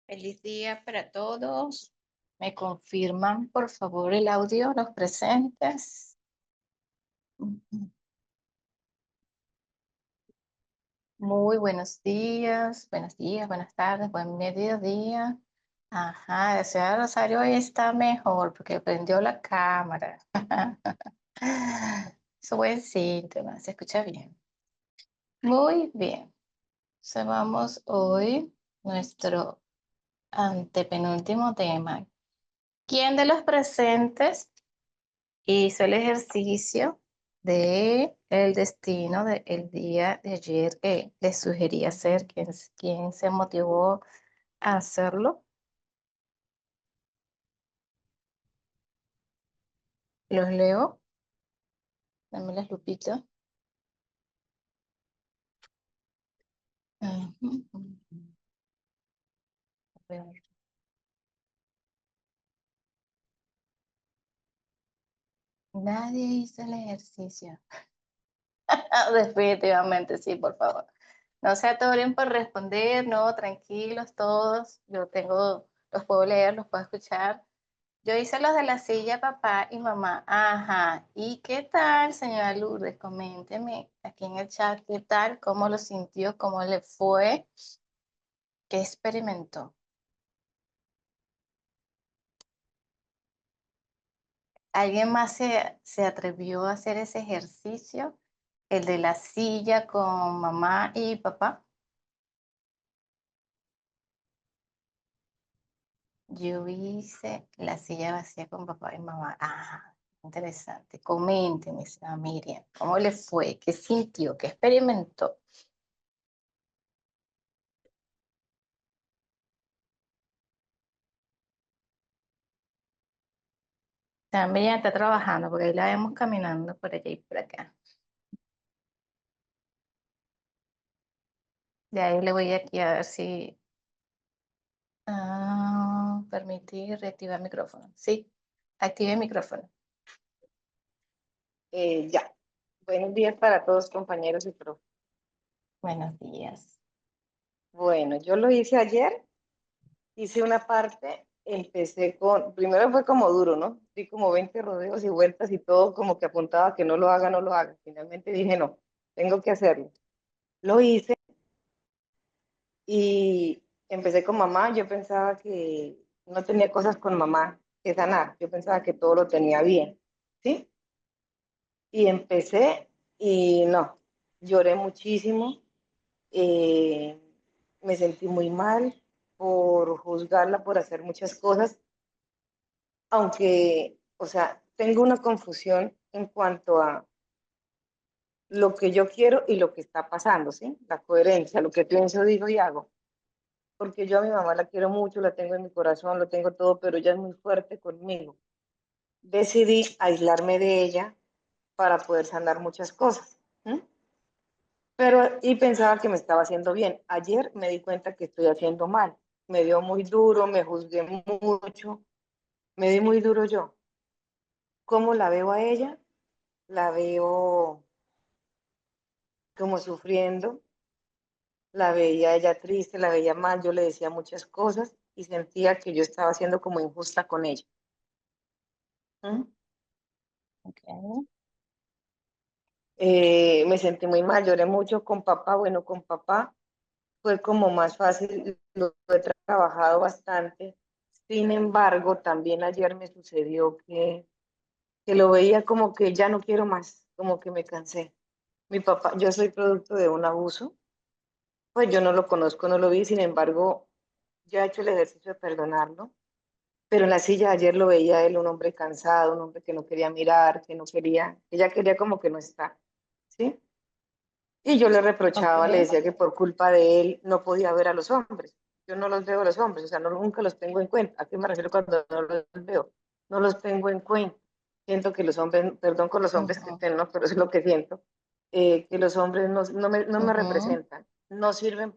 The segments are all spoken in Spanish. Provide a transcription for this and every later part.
Feliz día para todos. ¿Me confirman, por favor, el audio, los presentes? Ujú. Muy buenos días, buenas tardes, buen mediodía. Ajá, el señor Rosario hoy está mejor porque prendió la cámara. Es un buen síntoma, se escucha bien. Muy bien. Vamos hoy nuestro antepenúltimo tema. ¿Quién de los presentes hizo el ejercicio de el destino del día de ayer que les sugerí hacer? ¿Quién se motivó a hacerlo? Los leo. Dame las lupitas. Ujú, ujú. A ver. Nadie hizo el ejercicio. Definitivamente sí, por favor. No se atoren por responder, no, tranquilos todos. Los puedo leer, los puedo escuchar. Yo hice los de la silla papá y mamá. Ajá. ¿Y qué tal, señora Lourdes? Coménteme aquí en el chat qué tal, cómo lo sintió, cómo le fue, qué experimentó. ¿Alguien más se atrevió a hacer ese ejercicio? El de la silla con mamá y papá. Yo hice la silla vacía con papá y mamá. Ajá. Interesante. Coménteme, señora Miriam, ¿cómo le fue? ¿Qué sintió? ¿Qué experimentó? También ya está trabajando, porque ahí la vemos caminando por allá y por acá. De ahí le voy aquí a ver si... permitir reactivar micrófono. Sí, active el micrófono. Ya. Buenos días para todos, compañeros y profe. Buenos días. Bueno, yo lo hice ayer, hice una parte, empecé con, primero fue como duro, ¿no? Di como 20 rodeos y vueltas y todo como que apuntaba a que no lo haga, no lo haga. Finalmente dije, no, tengo que hacerlo. Lo hice y empecé con mamá. Yo pensaba que no tenía cosas con mamá que sanar. Yo pensaba que todo lo tenía bien, ¿sí? Y empecé y no, lloré muchísimo. eh, Me sentí muy mal por juzgarla por hacer muchas cosas, aunque, o sea, tengo una confusión en cuanto a lo que yo quiero y lo que está pasando, ¿sí? La coherencia, lo que pienso, digo y hago. Porque yo a mi mamá la quiero mucho, la tengo en mi corazón, lo tengo todo, pero ella es muy fuerte conmigo. Decidí aislarme de ella para poder sanar muchas cosas. ¿Mm? Pero, y pensaba que me estaba haciendo bien. Ayer me di cuenta que estoy haciendo mal. Me dio muy duro, me juzgué mucho, me di muy duro yo. ¿Cómo la veo a ella? La veo como sufriendo, la veía ella triste, la veía mal, yo le decía muchas cosas y sentía que yo estaba siendo como injusta con ella. ¿Mm? Okay. Me sentí muy mal, lloré mucho con papá. Bueno, con papá fue como más fácil, lo he trabajado bastante. Sin embargo, también ayer me sucedió que lo veía como que ya no quiero más, como que me cansé. Mi papá, yo soy producto de un abuso, pues yo no lo conozco, no lo vi, sin embargo, ya he hecho el ejercicio de perdonarlo, pero en la silla ayer lo veía a él, un hombre cansado, un hombre que no quería mirar, que no quería, ella quería como que no estar, ¿sí? Y yo le reprochaba, le Okay. decía que por culpa de él no podía ver a los hombres. Yo no los veo a los hombres, o sea, no, nunca los tengo en cuenta. ¿A qué me refiero cuando no los veo? No los tengo en cuenta. Siento que los hombres, perdón con los hombres que Ujú, estén, ¿no? Pero eso es lo que siento, que los hombres no me ujú. representan, no sirven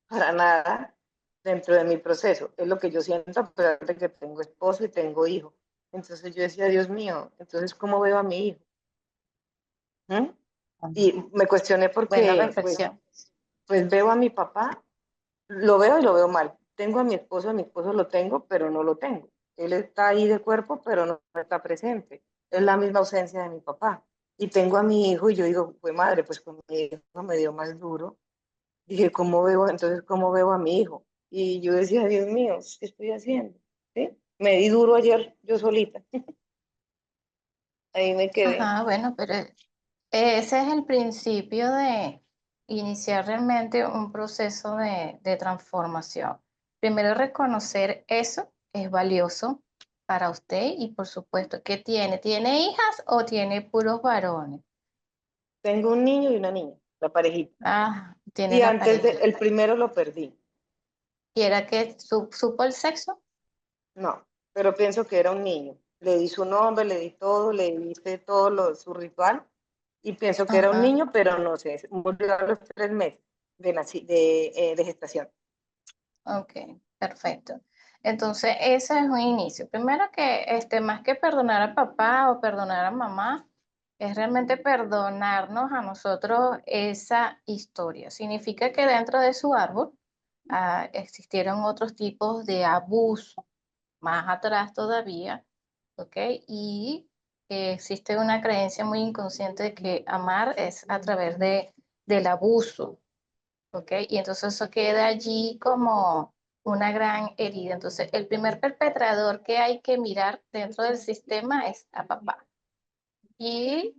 para nada dentro de mi proceso. Es lo que yo siento, a pesar de que tengo esposo y tengo hijo. Entonces yo decía, Dios mío, entonces, ¿cómo veo a mi hijo? ¿Mm? Ajá. Y me cuestioné Buena porque, reflexión. pues veo a mi papá, lo veo y lo veo mal. Tengo a mi esposo lo tengo, pero no lo tengo. Él está ahí de cuerpo, pero no está presente. Es la misma ausencia de mi papá. Y tengo a mi hijo y yo digo, pues madre, pues con mi hijo me dio más duro. Dije, ¿cómo veo? Entonces, ¿cómo veo a mi hijo? Y yo decía, Dios mío, ¿qué estoy haciendo? ¿Sí? Me di duro ayer yo solita. Ahí me quedé. Ajá, bueno, pero ese es el principio de iniciar realmente un proceso de transformación. Primero, reconocer eso es valioso para usted y por supuesto, ¿qué tiene? ¿Tiene hijas o tiene puros varones? Tengo un niño y una niña, la parejita. Ah, tiene Y la antes de, pareja. el primero lo perdí. ¿Quiera que supo el sexo? No, pero pienso que era un niño. Le di su nombre, le di todo, le hice todo su ritual y pienso que era un Ajá. niño, pero no sé, murió a los 3 meses de gestación. Ok, perfecto. Entonces, ese es un inicio. Primero que, más que perdonar a papá o perdonar a mamá, es realmente perdonarnos a nosotros esa historia. Significa que dentro de su árbol existieron otros tipos de abuso, más atrás todavía, ¿ok? Y existe una creencia muy inconsciente de que amar es a través del abuso. ¿Ok? Y entonces eso queda allí como una gran herida. Entonces, el primer perpetrador que hay que mirar dentro del sistema es a papá y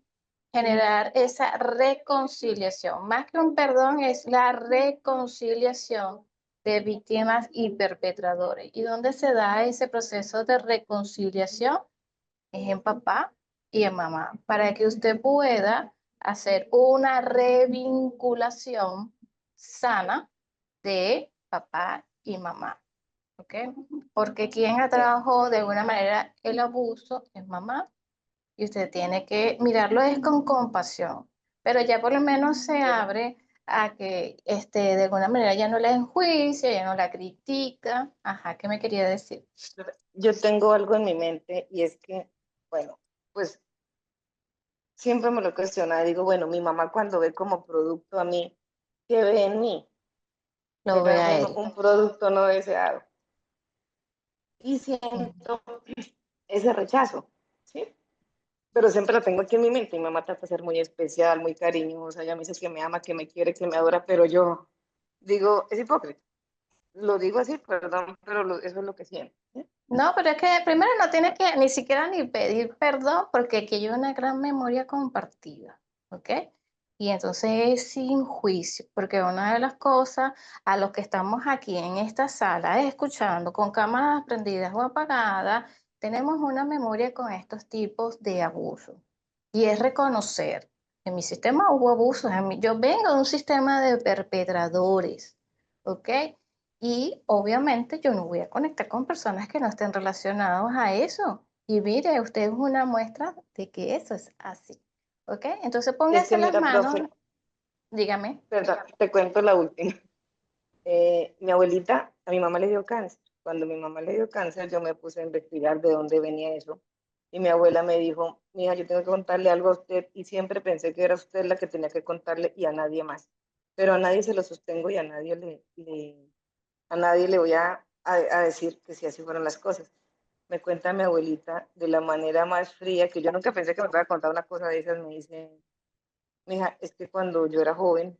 generar esa reconciliación. Más que un perdón, es la reconciliación de víctimas y perpetradores. ¿Y dónde se da ese proceso de reconciliación? Es en papá y en mamá, para que usted pueda hacer una revinculación sana de papá y mamá, ¿ok? Porque quien trabajó de alguna manera el abuso es mamá y usted tiene que mirarlo es con compasión, pero ya por lo menos se abre a que de alguna manera ya no la enjuicia, ya no la critica. Ajá, ¿qué me quería decir? Yo tengo algo en mi mente y es que, bueno, pues siempre me lo cuestiona. Digo, bueno, mi mamá cuando ve como producto a mí, ¿qué ve en mí? Lo ve Era a él. un producto no deseado. Y Ujú. siento ese rechazo, ¿sí? Pero siempre lo tengo aquí en mi mente. Mi mamá trata de ser muy especial, muy cariñosa. Ella me dice que me ama, que me quiere, que me adora, pero yo digo, es hipócrita. Lo digo así, perdón, pero eso es lo que siento. ¿Sí? No, pero es que primero no tiene que ni siquiera ni pedir perdón porque aquí hay una gran memoria compartida, ¿ok? Y entonces es sin juicio, porque una de las cosas a los que estamos aquí en esta sala escuchando con cámaras prendidas o apagadas, tenemos una memoria con estos tipos de abusos. Y es reconocer, en mi sistema hubo abusos, yo vengo de un sistema de perpetradores, ¿ok? Y obviamente yo no voy a conectar con personas que no estén relacionadas a eso. Y mire, usted es una muestra de que eso es así. ¿Ok? Entonces Es póngase que las mira, manos, profe, dígame. perdón, te cuento la última. Mi abuelita, a mi mamá le dio cáncer. Cuando mi mamá le dio cáncer, yo me puse a investigar de dónde venía eso. Y mi abuela me dijo, mija, yo tengo que contarle algo a usted. Y siempre pensé que era usted la que tenía que contarle y a nadie más. Pero a nadie se lo sostengo y a nadie le voy a decir que si así fueron las cosas. Me cuenta mi abuelita de la manera más fría, que yo nunca pensé que me fuera a contar una cosa de esas. Me dice, mija, es que cuando yo era joven,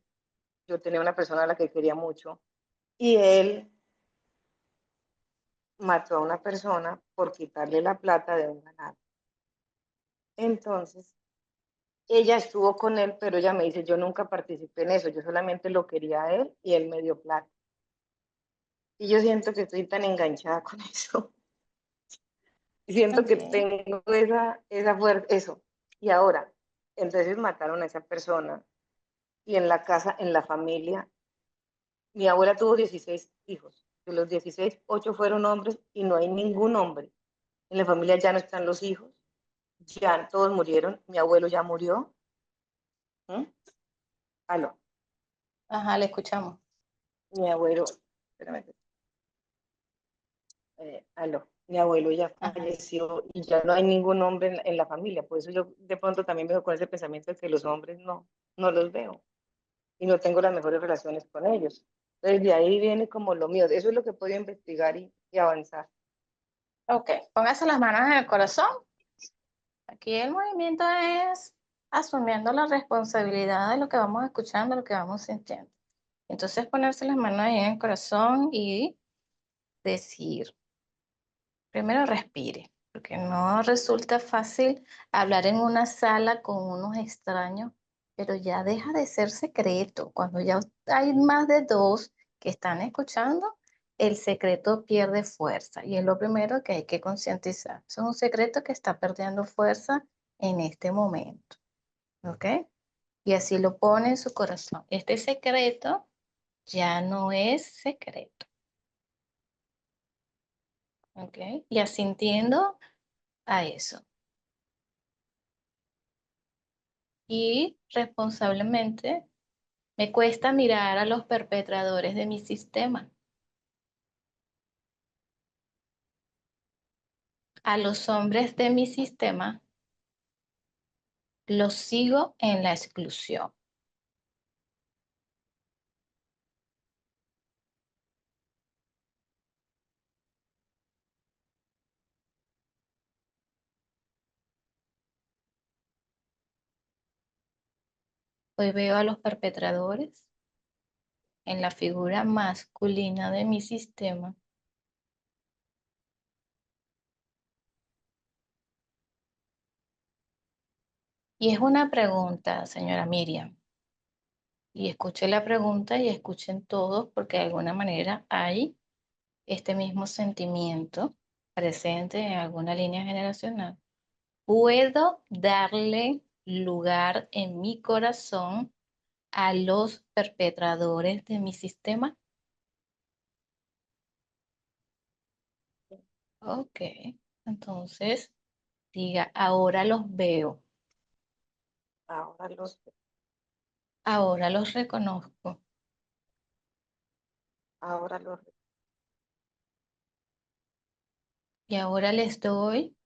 yo tenía una persona a la que quería mucho y él mató a una persona por quitarle la plata de un ganado. Entonces, ella estuvo con él, pero ella me dice, yo nunca participé en eso, yo solamente lo quería a él y él me dio plata. Y yo siento que estoy tan enganchada con eso. Y siento que Ok. tengo esa fuerza, eso. Y ahora, entonces mataron a esa persona y en la casa, en la familia, mi abuela tuvo 16 hijos. De los 16, 8 fueron hombres y no hay ningún hombre. En la familia ya no están los hijos, ya todos murieron, mi abuelo ya murió. ¿Mm? Aló, Ajá, le escuchamos. mi abuelo, espérame, aló. Mi abuelo ya Ajá. falleció y ya no hay ningún hombre en la familia. Por eso yo de pronto también me veo con ese pensamiento de que los hombres no los veo y no tengo las mejores relaciones con ellos. Entonces de ahí viene como lo mío. Eso es lo que puedo investigar y avanzar. Ok, póngase las manos en el corazón. Aquí el movimiento es asumiendo la responsabilidad de lo que vamos escuchando, lo que vamos sintiendo. Entonces ponerse las manos ahí en el corazón y decir, primero respire, porque no resulta fácil hablar en una sala con unos extraños, pero ya deja de ser secreto. Cuando ya hay más de dos que están escuchando, el secreto pierde fuerza y es lo primero que hay que concientizar. Es un secreto que está perdiendo fuerza en este momento, ¿ok? Y así lo pone en su corazón. Este secreto ya no es secreto, ¿ok? Y asintiendo a eso. Y responsablemente me cuesta mirar a los perpetradores de mi sistema, a los hombres de mi sistema, los sigo en la exclusión. Hoy veo a los perpetradores en la figura masculina de mi sistema. Y es una pregunta, señora Miriam. Y escuche la pregunta y escuchen todos porque de alguna manera hay este mismo sentimiento presente en alguna línea generacional. ¿Puedo darle lugar en mi corazón a los perpetradores de mi sistema? Ok, entonces diga, ahora los veo, Ahora ahora los reconozco ahora los y ahora les doy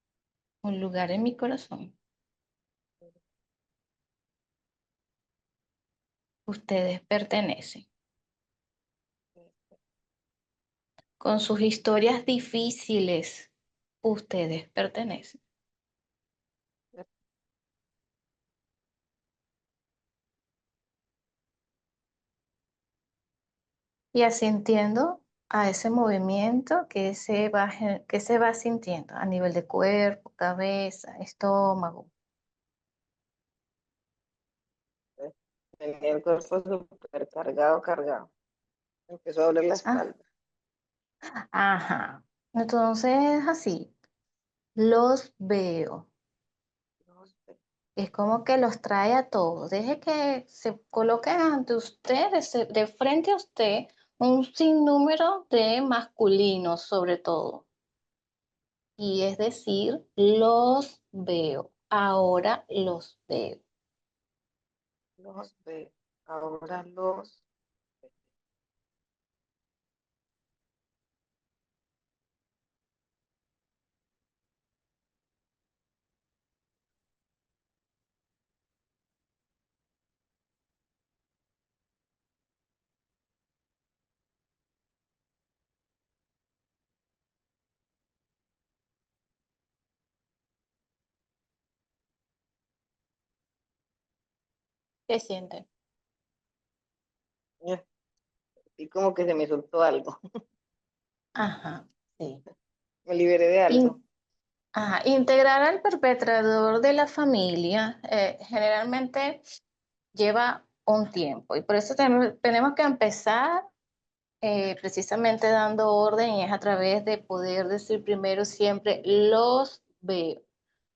un lugar en mi corazón. Ustedes pertenecen. Con sus historias difíciles, ustedes pertenecen. Y asintiendo a ese movimiento que se va sintiendo a nivel de cuerpo, cabeza, estómago. tenía el cuerpo súper cargado. Empezó a doler la Ah, espalda. ajá. Entonces, así, los veo. Los veo. Es como que los trae a todos. Deje que se coloquen ante usted, de frente a usted, un sinnúmero de masculinos, sobre todo. Y es decir, los veo. Ahora los veo. Los veo. Ahora los veo. ¿Qué sienten? Y como que se me soltó algo. Ajá, sí. Me liberé de algo. In- Integrar al perpetrador de la familia generalmente lleva un tiempo y por eso tenemos que empezar precisamente dando orden y es a través de poder decir primero siempre los veo.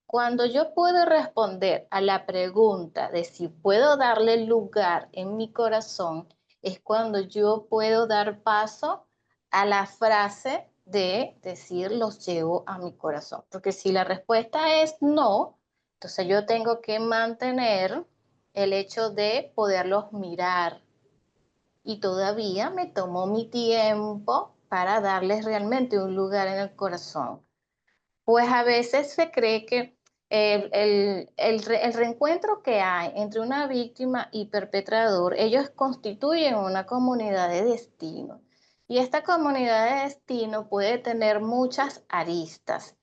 Cuando yo puedo responder a la pregunta de si puedo darle lugar en mi corazón, es cuando yo puedo dar paso a la frase de decir los llevo a mi corazón. Porque si la respuesta es no, entonces yo tengo que mantener el hecho de poderlos mirar. Y todavía me tomó mi tiempo para darles realmente un lugar en el corazón. Pues a veces se cree que el reencuentro que hay entre una víctima y perpetrador, ellos constituyen una comunidad de destino. Y esta comunidad de destino puede tener muchas aristas.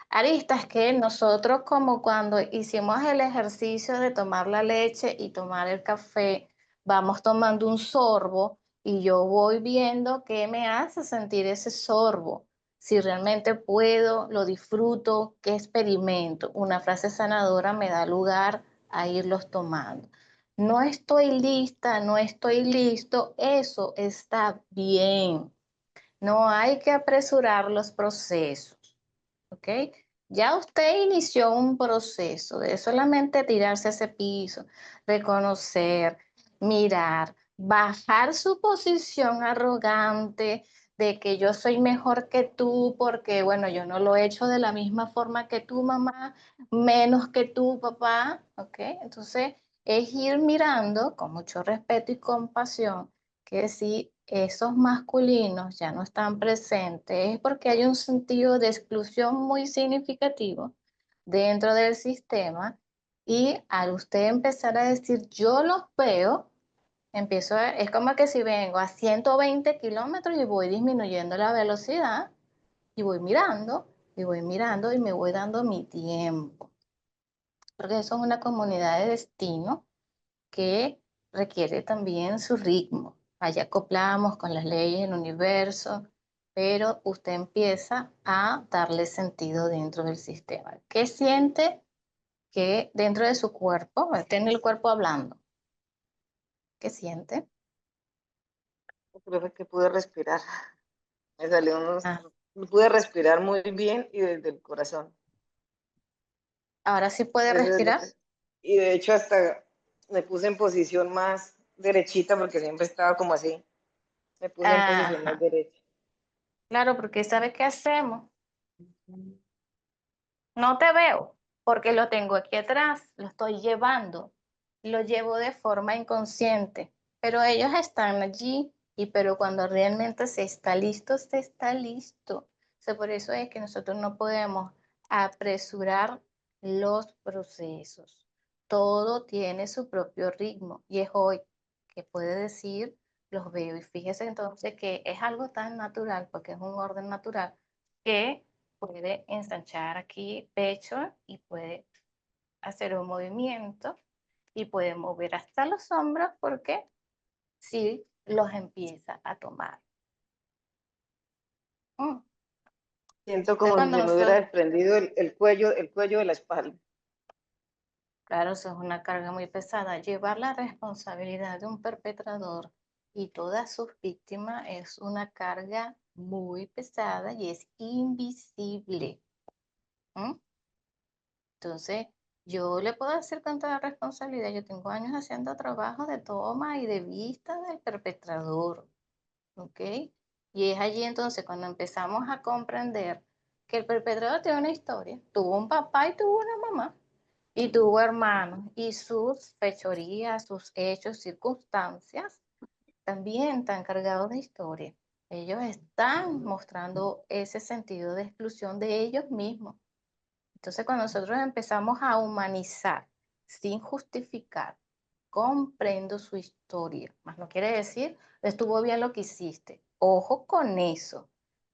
Aristas que nosotros, como cuando hicimos el ejercicio de tomar la leche y tomar el café, vamos tomando un sorbo y yo voy viendo qué me hace sentir ese sorbo, si realmente puedo, lo disfruto, qué experimento. Una frase sanadora me da lugar a irlos tomando. No estoy lista, no estoy listo, eso está bien. No hay que apresurar los procesos, ¿ok? Ya usted inició un proceso de solamente tirarse a ese piso, reconocer, mirar, bajar su posición arrogante de que yo soy mejor que tú porque, bueno, yo no lo he hecho de la misma forma que tu mamá, menos que tu papá, ¿ok? Entonces, es ir mirando con mucho respeto y compasión que si esos masculinos ya no están presentes es porque hay un sentido de exclusión muy significativo dentro del sistema y al usted empezar a decir yo los veo, es como que si vengo a 120 kilómetros y voy disminuyendo la velocidad y voy mirando y voy mirando y me voy dando mi tiempo, porque eso es una comunidad de destino que requiere también su ritmo. Allá acoplamos con las leyes del universo, pero usted empieza a darle sentido dentro del sistema. ¿Qué siente que dentro de su cuerpo, tiene el cuerpo hablando? ¿Qué siente? Creo que pude respirar. Me salió unos, Ah, pude respirar muy bien y desde el corazón. ahora sí puede Eso es lo respirar. que, y de hecho hasta me puse en posición más derechita porque siempre estaba como así. Me puse en posición más Ajá, derecha. claro, porque ¿sabe qué hacemos? No te veo porque lo tengo aquí atrás, lo estoy llevando, lo llevo de forma inconsciente, pero ellos están allí pero cuando realmente se está listo, se está listo. O sea, por eso es que nosotros no podemos apresurar los procesos. Todo tiene su propio ritmo y es hoy que puede decir, los veo y fíjese entonces que es algo tan natural, porque es un orden natural, que puede ensanchar aquí pecho y puede hacer un movimiento y puede mover hasta los hombros porque si los empieza a tomar. Mm. Siento Entonces, como cuando si me hubiera nosotros, desprendido el cuello de la espalda. claro, eso es una carga muy pesada, llevar la responsabilidad de un perpetrador y todas sus víctimas es una carga muy pesada y es invisible. ¿Mm? Entonces, yo le puedo decir con toda responsabilidad, yo tengo años haciendo trabajo de toma y de vista del perpetrador, ¿ok? Y es allí entonces cuando empezamos a comprender que el perpetrador tiene una historia, tuvo un papá y tuvo una mamá, y tuvo hermanos, y sus fechorías, sus hechos, circunstancias, también están cargados de historia. Ellos están mostrando ese sentido de exclusión de ellos mismos. Entonces, cuando nosotros empezamos a humanizar sin justificar, comprendo su historia, más no quiere decir, estuvo bien lo que hiciste. Ojo con eso.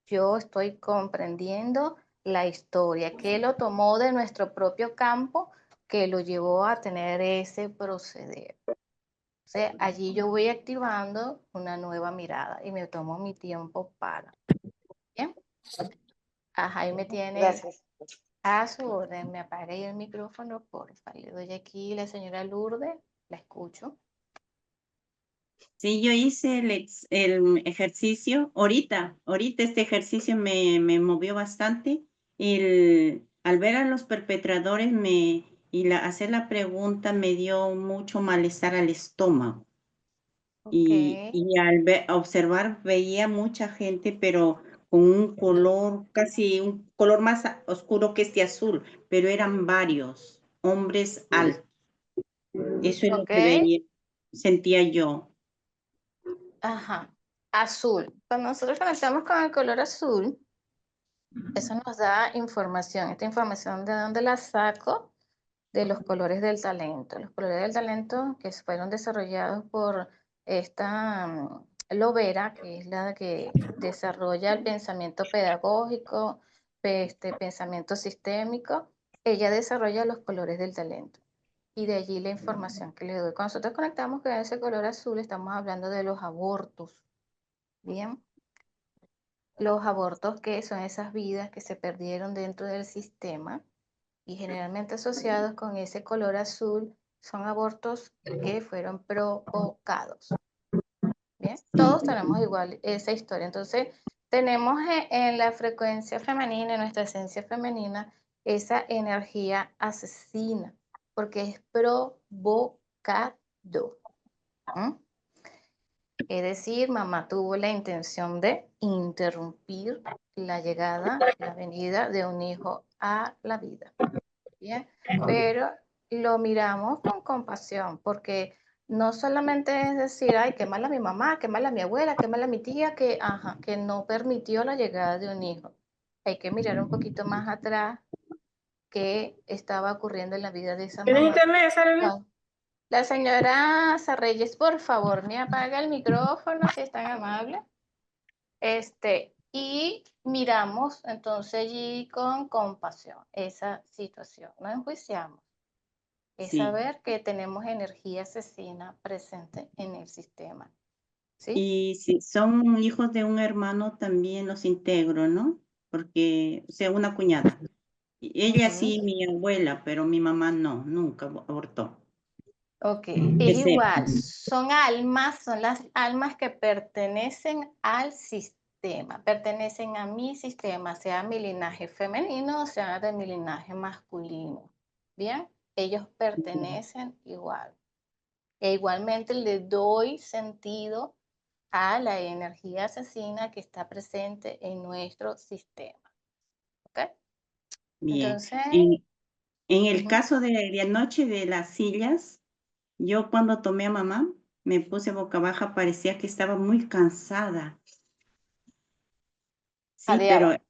Yo estoy comprendiendo la historia, que lo tomó de nuestro propio campo, que lo llevó a tener ese proceder. Entonces, allí yo voy activando una nueva mirada y me tomo mi tiempo para. Bien, ajá, ahí me tiene Gracias. a su orden, me apaga ahí el micrófono, porfa. Le doy aquí la señora Lourdes, la escucho. Sí, yo hice el ejercicio ahorita este ejercicio me movió bastante. Al ver a los perpetradores hacer la pregunta me dio mucho malestar al estómago. Ok, Y observar veía mucha gente, pero con un color, casi un color más oscuro que este azul, pero eran varios hombres altos. Eso es lo ok, que sentía yo. ajá. Azul. Cuando nosotros conectamos con el color azul, Eso nos da información. Esta información, ¿de dónde la saco? De los colores del talento. Los colores del talento que fueron desarrollados por esta Lovera, que es la que desarrolla el pensamiento pedagógico, pensamiento sistémico. Ella desarrolla los colores del talento. Y de allí la información que le doy. Cuando nosotros conectamos con ese color azul, estamos hablando de los abortos. Bien. Los abortos, que son esas vidas que se perdieron dentro del sistema y generalmente asociados con ese color azul, son abortos que fueron provocados. Bien, todos tenemos igual esa historia. Entonces, tenemos en la frecuencia femenina, en nuestra esencia femenina, esa energía asesina, porque es provocado. ¿Mm? Es decir, mamá tuvo la intención de interrumpir la llegada, la venida de un hijo a la vida. Bien, pero lo miramos con compasión, porque no solamente es decir, ay, qué mala mi mamá, qué mala mi abuela, qué mala mi tía, que no permitió la llegada de un hijo. Hay que mirar un poquito más atrás qué estaba ocurriendo en la vida de esa ¿Tienes mamá. internet, Sara? No. La señora Sarreyes, por favor, me apaga el micrófono, si es tan amable. Y miramos entonces allí con compasión esa situación, no enjuiciamos. Es Sí. saber que tenemos energía asesina presente en el sistema. ¿Sí? Y si son hijos de un hermano, también los integro, ¿no? Porque, o sea, una cuñada. Ella sí, mi abuela, pero mi mamá no, nunca abortó. Ok, Que es sepa. igual, son almas, son las almas que pertenecen al sistema, pertenecen a mi sistema, sea mi linaje femenino o sea de mi linaje masculino. Bien, ellos pertenecen igual. E igualmente le doy sentido a la energía asesina que está presente en nuestro sistema. ¿Ok? Bien. Entonces, En el caso de anoche de las sillas, yo cuando tomé a mamá, me puse boca baja, parecía que estaba muy cansada. Sí, pero jadeaba.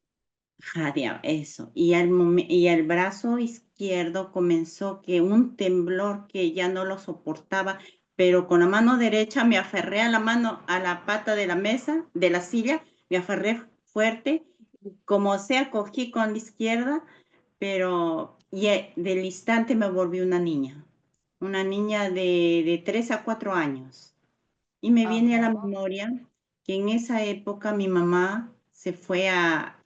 jadeaba, eso. Y el brazo izquierdo comenzó que un temblor que ya no lo soportaba, pero con la mano derecha me aferré a la pata de la mesa, de la silla, me aferré fuerte, como sea, cogí con la izquierda, pero del instante me volví una niña de 3 a 4 años. Y me viene a la Ajá. memoria que en esa época mi mamá fue a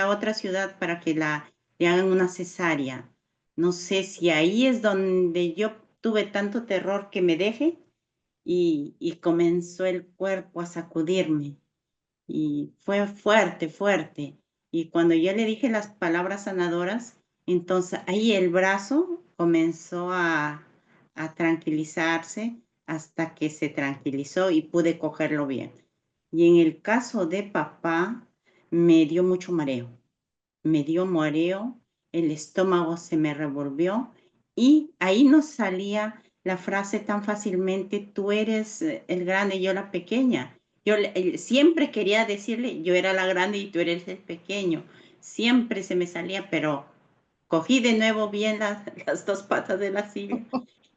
otra ciudad para que le hagan una cesárea. No sé si ahí es donde yo tuve tanto terror que me deje y comenzó el cuerpo a sacudirme. Y fue fuerte, fuerte. Y cuando yo le dije las palabras sanadoras, entonces ahí el brazo comenzó a tranquilizarse hasta que se tranquilizó y pude cogerlo bien. Y en el caso de papá, me dio mucho mareo. Me dio mareo, el estómago se me revolvió y ahí no salía la frase tan fácilmente, tú eres el grande y yo la pequeña. Yo siempre quería decirle, yo era la grande y tú eres el pequeño. Siempre se me salía, pero cogí de nuevo bien las dos patas de la silla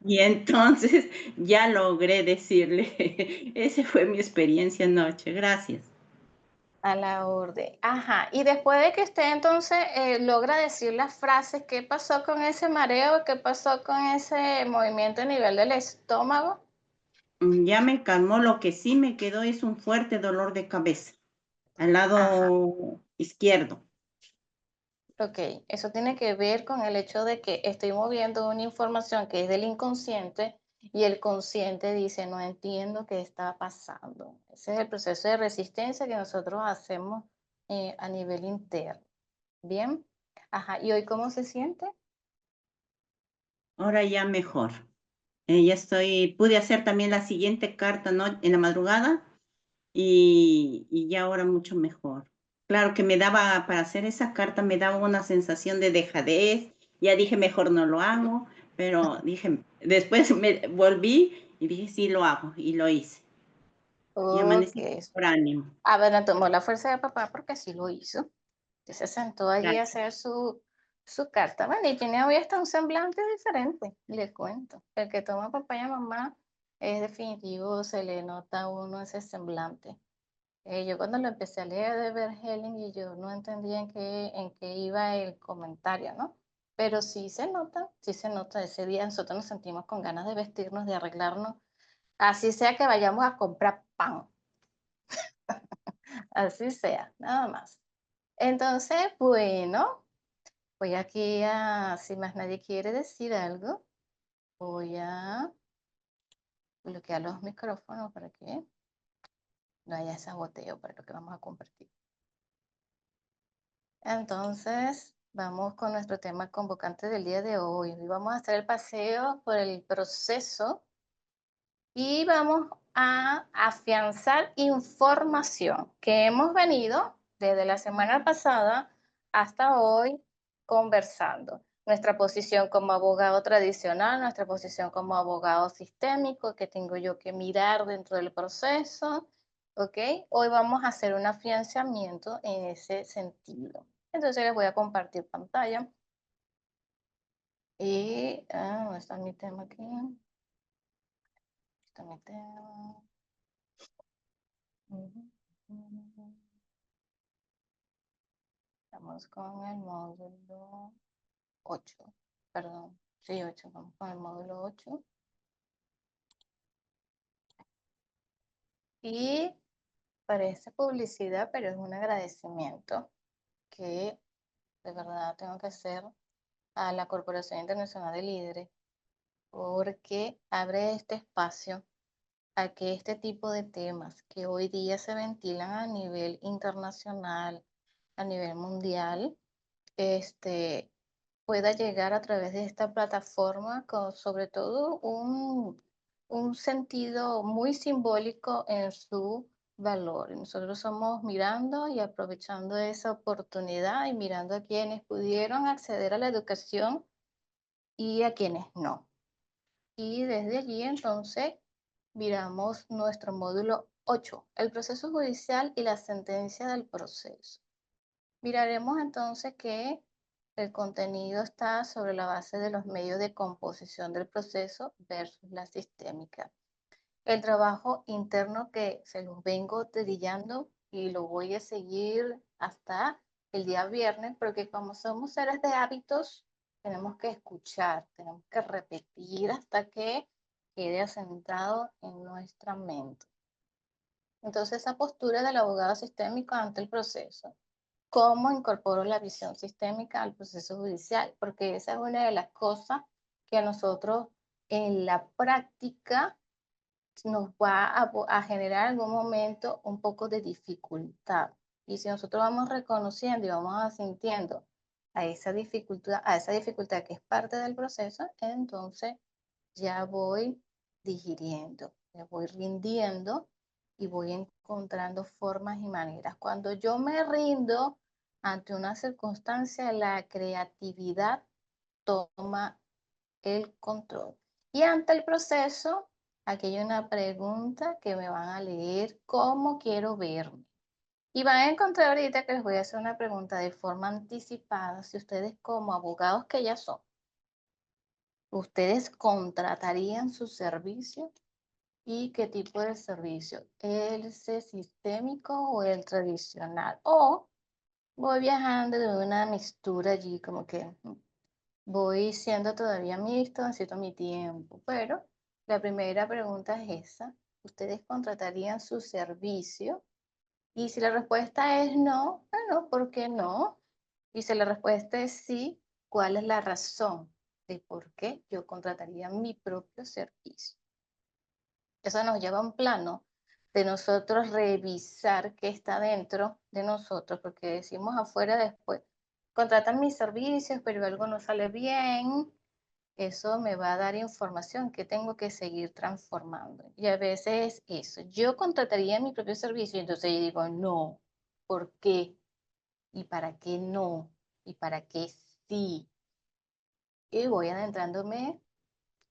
y entonces ya logré decirle. Esa fue mi experiencia anoche. Gracias. A la orden. Ajá. Y después de que usted entonces logra decir las frases, ¿qué pasó con ese mareo? ¿Qué pasó con ese movimiento a nivel del estómago? Ya me calmó, lo que sí me quedó es un fuerte dolor de cabeza al Ajá. lado izquierdo. Ok, eso tiene que ver con el hecho de que estoy moviendo una información que es del inconsciente y el consciente dice, no entiendo qué está pasando. Ese es el proceso de resistencia que nosotros hacemos a nivel interno. Bien. Ajá. ¿Y hoy cómo se siente? Ahora ya mejor. Ya pude hacer también la siguiente carta, ¿no? En la madrugada y ya ahora mucho mejor. Claro que para hacer esa carta me daba una sensación de dejadez. Ya dije, mejor no lo hago, pero dije, después me volví y dije, sí lo hago y lo hice. Y Ok. amanecí por ánimo. A ver, tomó la fuerza de papá porque sí lo hizo. Y se sentó allí a Gracias. hacer su carta. Bueno, y tiene hoy hasta un semblante diferente, les cuento. El que toma papaya mamá es definitivo, se le nota a uno ese semblante. Yo cuando lo empecé a leer de Verhelen y yo no entendía en qué iba el comentario, ¿no? Pero sí se nota ese día nosotros nos sentimos con ganas de vestirnos, de arreglarnos, así sea que vayamos a comprar pan, así sea, nada más. Entonces, bueno, voy aquí si más nadie quiere decir algo, voy a bloquear los micrófonos para que no haya saboteo para lo que vamos a compartir. Entonces, vamos con nuestro tema convocante del día de hoy. Hoy vamos a hacer el paseo por el proceso y vamos a afianzar información que hemos venido desde la semana pasada hasta hoy conversando. Nuestra posición como abogado tradicional, nuestra posición como abogado sistémico, que tengo yo que mirar dentro del proceso, ¿ok? Hoy vamos a hacer un afianzamiento en ese sentido. Entonces les voy a compartir pantalla. Y, ¿dónde está mi tema aquí? Está mi tema. Estamos con el módulo 8. Perdón, sí, 8. Vamos con el módulo 8. Y parece publicidad, pero es un agradecimiento que de verdad tengo que hacer a la Corporación Internacional de Líderes, porque abre este espacio a que este tipo de temas que hoy día se ventilan a nivel internacional, a nivel mundial, pueda llegar a través de esta plataforma con sobre todo un sentido muy simbólico en su valor. Nosotros somos mirando y aprovechando esa oportunidad y mirando a quienes pudieron acceder a la educación y a quienes no. Y desde allí entonces miramos nuestro módulo 8, el proceso judicial y la sentencia del proceso. Miraremos entonces que el contenido está sobre la base de los medios de composición del proceso versus la sistémica. El trabajo interno que se los vengo dedillando y lo voy a seguir hasta el día viernes, porque como somos seres de hábitos, tenemos que escuchar, tenemos que repetir hasta que quede asentado en nuestra mente. Entonces, esa postura del abogado sistémico ante el proceso. ¿Cómo incorporo la visión sistémica al proceso judicial? Porque esa es una de las cosas que a nosotros en la práctica nos va a generar en algún momento un poco de dificultad. Y si nosotros vamos reconociendo y vamos asintiendo a esa dificultad que es parte del proceso, entonces ya voy digiriendo, ya voy rindiendo y voy encontrando formas y maneras. Cuando yo me rindo ante una circunstancia, la creatividad toma el control. Y ante el proceso, aquí hay una pregunta que me van a leer, ¿cómo quiero verme? Y van a encontrar ahorita que les voy a hacer una pregunta de forma anticipada, si ustedes como abogados que ya son, ¿ustedes contratarían su servicio? ¿Y qué tipo de servicio? ¿El sistémico o el tradicional? O voy viajando de una mixtura allí, como que voy siendo todavía mixto, necesito mi tiempo. Pero la primera pregunta es esa. ¿Ustedes contratarían su servicio? Y si la respuesta es no, bueno, ¿por qué no? Y si la respuesta es sí, ¿cuál es la razón de por qué yo contrataría mi propio servicio? Eso nos lleva a un plano de nosotros revisar qué está dentro de nosotros, porque decimos afuera después, contratan mis servicios, pero algo no sale bien, eso me va a dar información que tengo que seguir transformando. Y a veces es eso, yo contrataría mi propio servicio, y entonces yo digo, no, ¿por qué? ¿Y para qué no? ¿Y para qué sí? Y voy adentrándome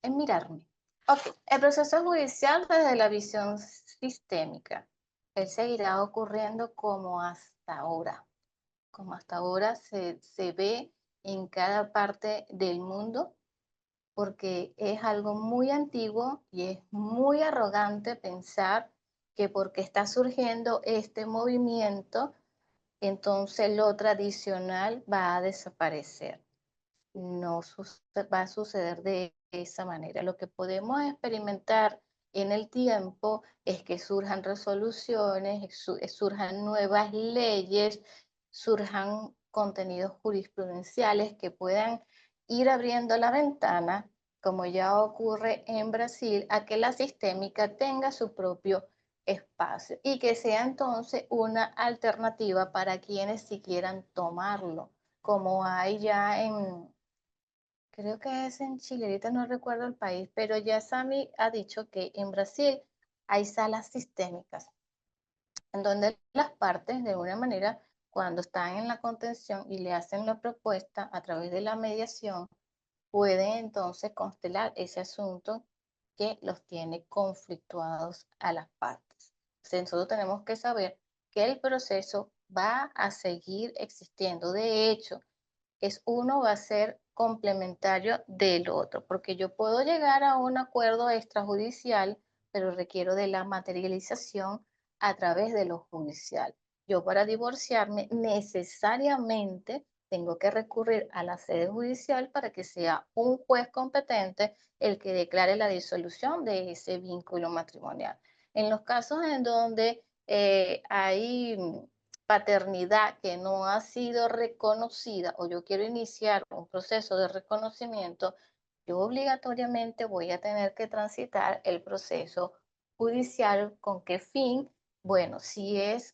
en mirarme. Ok, el proceso judicial desde la visión sistémica. Él seguirá ocurriendo como hasta ahora, como hasta ahora se ve en cada parte del mundo, porque es algo muy antiguo y es muy arrogante pensar que porque está surgiendo este movimiento, entonces lo tradicional va a desaparecer. No va a suceder de esa manera. Lo que podemos experimentar en el tiempo es que surjan resoluciones, surjan nuevas leyes, surjan contenidos jurisprudenciales que puedan ir abriendo la ventana, como ya ocurre en Brasil, a que la sistémica tenga su propio espacio y que sea entonces una alternativa para quienes si quieran tomarlo, como hay ya creo que es en Chile, ahorita no recuerdo el país, pero ya Sami ha dicho que en Brasil hay salas sistémicas, en donde las partes, de alguna manera, cuando están en la contención y le hacen la propuesta a través de la mediación, pueden entonces constelar ese asunto que los tiene conflictuados a las partes. Entonces, nosotros tenemos que saber que el proceso va a seguir existiendo. De hecho, uno va a ser complementario del otro, porque yo puedo llegar a un acuerdo extrajudicial, pero requiero de la materialización a través de lo judicial. Yo para divorciarme necesariamente tengo que recurrir a la sede judicial para que sea un juez competente el que declare la disolución de ese vínculo matrimonial. En los casos en donde hay paternidad que no ha sido reconocida o yo quiero iniciar un proceso de reconocimiento, yo obligatoriamente voy a tener que transitar el proceso judicial. ¿Con qué fin? Bueno, si es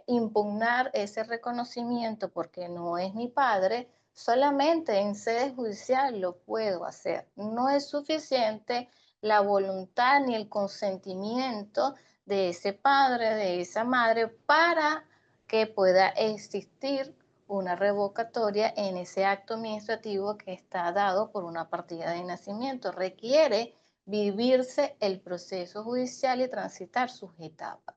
impugnar ese reconocimiento porque no es mi padre, solamente en sede judicial lo puedo hacer. No es suficiente la voluntad ni el consentimiento de ese padre, de esa madre, para que pueda existir una revocatoria en ese acto administrativo que está dado por una partida de nacimiento. Requiere vivirse el proceso judicial y transitar sus etapas.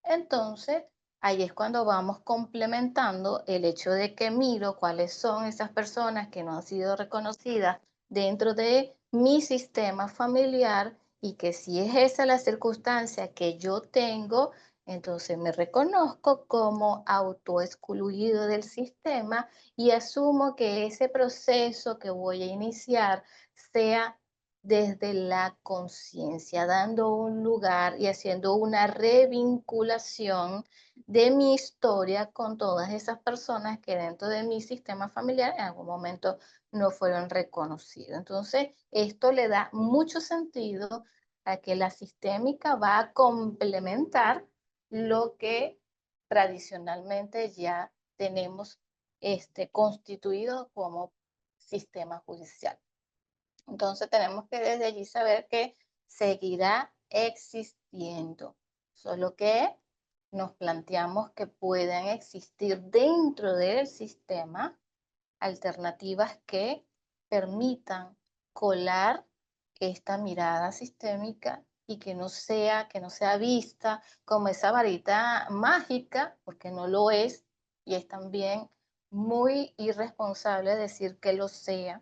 Entonces, ahí es cuando vamos complementando el hecho de que miro cuáles son esas personas que no han sido reconocidas dentro de mi sistema familiar y que si es esa la circunstancia que yo tengo, entonces me reconozco como autoexcluido del sistema y asumo que ese proceso que voy a iniciar sea desde la conciencia, dando un lugar y haciendo una revinculación de mi historia con todas esas personas que dentro de mi sistema familiar en algún momento no fueron reconocidos. Entonces, esto le da mucho sentido a que la sistémica va a complementar lo que tradicionalmente ya tenemos constituido como sistema judicial. Entonces tenemos que desde allí saber que seguirá existiendo, solo que nos planteamos que puedan existir dentro del sistema alternativas que permitan colar esta mirada sistémica y que no sea vista como esa varita mágica, porque no lo es, y es también muy irresponsable decir que lo sea.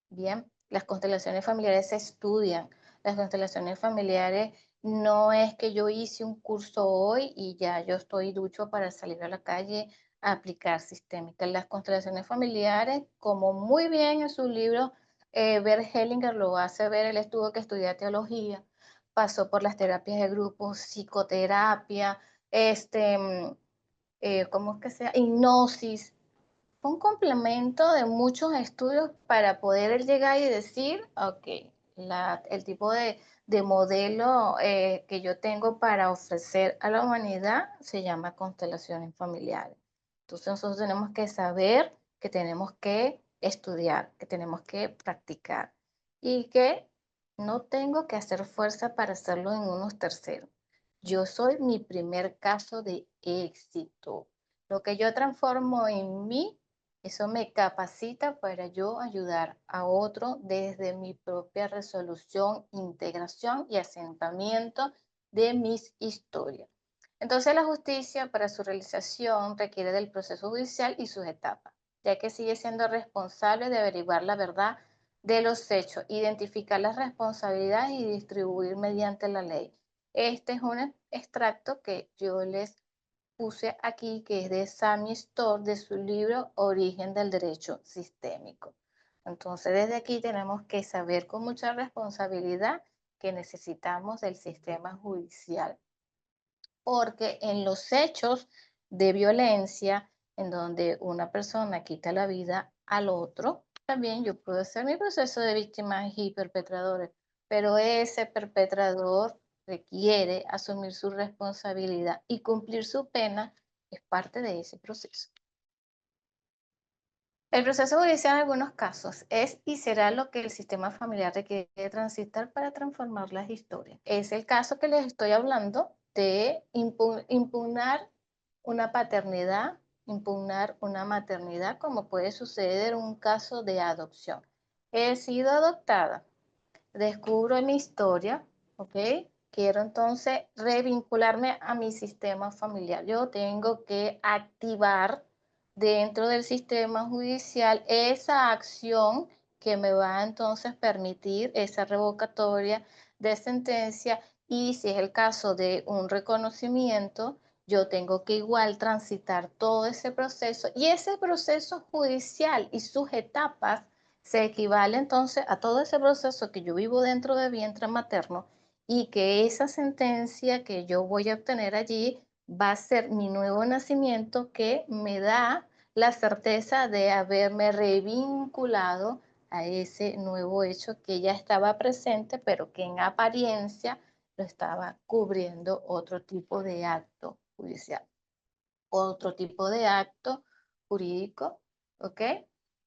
Bien, las constelaciones familiares se estudian. Las constelaciones familiares no es que yo hice un curso hoy y ya yo estoy ducho para salir a la calle a aplicar sistémica. Las constelaciones familiares, como muy bien en su libro, Bert Hellinger lo hace ver, él tuvo que estudiar teología, pasó por las terapias de grupo, psicoterapia, ¿cómo es que sea? Hipnosis, un complemento de muchos estudios para poder llegar y decir, ok, el tipo de modelo que yo tengo para ofrecer a la humanidad se llama constelaciones familiares. Entonces nosotros tenemos que saber que tenemos que estudiar, que tenemos que practicar y que no tengo que hacer fuerza para hacerlo en unos terceros. Yo soy mi primer caso de éxito. Lo que yo transformo en mí, eso me capacita para yo ayudar a otro desde mi propia resolución, integración y asentamiento de mis historias. Entonces, la justicia para su realización requiere del proceso judicial y sus etapas, ya que sigue siendo responsable de averiguar la verdad de los hechos, identificar las responsabilidades y distribuir mediante la ley. Este es un extracto que yo les puse aquí, que es de Sami Storr, de su libro Origen del Derecho Sistémico. Entonces, desde aquí tenemos que saber con mucha responsabilidad que necesitamos del sistema judicial, porque en los hechos de violencia, en donde una persona quita la vida al otro, también yo puedo hacer mi proceso de víctimas y perpetradores, pero ese perpetrador requiere asumir su responsabilidad y cumplir su pena es parte de ese proceso. El proceso judicial en algunos casos es y será lo que el sistema familiar requiere transitar para transformar las historias. Es el caso que les estoy hablando de impugnar una paternidad, impugnar una maternidad, como puede suceder en un caso de adopción. He sido adoptada, descubro mi historia, ¿ok? Quiero entonces revincularme a mi sistema familiar. Yo tengo que activar dentro del sistema judicial esa acción que me va a entonces permitir esa revocatoria de sentencia, y si es el caso de un reconocimiento, yo tengo que igual transitar todo ese proceso, y ese proceso judicial y sus etapas se equivale entonces a todo ese proceso que yo vivo dentro de vientre materno, y que esa sentencia que yo voy a obtener allí va a ser mi nuevo nacimiento, que me da la certeza de haberme revinculado a ese nuevo hecho que ya estaba presente, pero que en apariencia lo estaba cubriendo otro tipo de acto judicial, otro tipo de acto jurídico, ¿ok?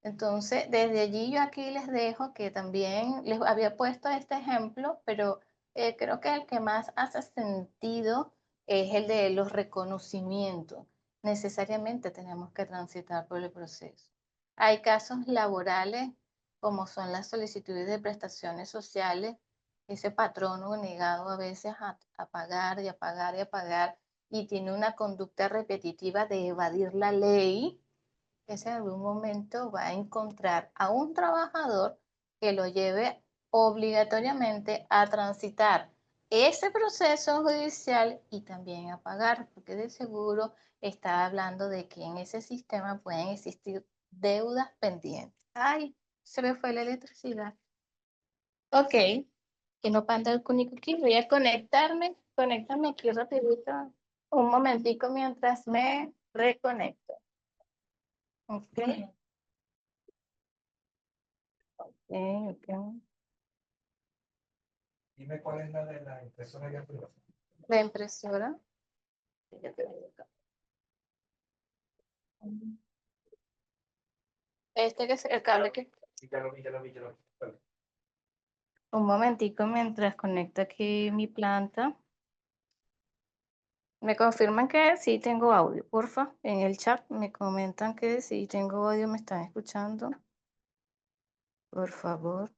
Entonces, desde allí yo aquí les dejo, que también les había puesto este ejemplo, pero creo que el que más hace sentido es el de los reconocimientos. Necesariamente tenemos que transitar por el proceso. Hay casos laborales, como son las solicitudes de prestaciones sociales, ese patrono negado a veces a pagar y a pagar y a pagar, y tiene una conducta repetitiva de evadir la ley, ese en algún momento va a encontrar a un trabajador que lo lleve obligatoriamente a transitar ese proceso judicial y también a pagar, porque de seguro está hablando de que en ese sistema pueden existir deudas pendientes. Ay, se me fue la electricidad. Ok, que no panda el cúnico aquí. Voy a conéctame aquí rapidito, un momentico mientras me reconecto. Ok, ok. Dime cuál es la de la impresora ya arriba. La impresora. Este que es el cable que... Ya lo vi, ya lo vi, ya lo vi. Vale. Un momentico mientras conecto aquí mi planta. Me confirman que sí tengo audio, porfa. En el chat me comentan que sí tengo audio, me están escuchando. Por favor.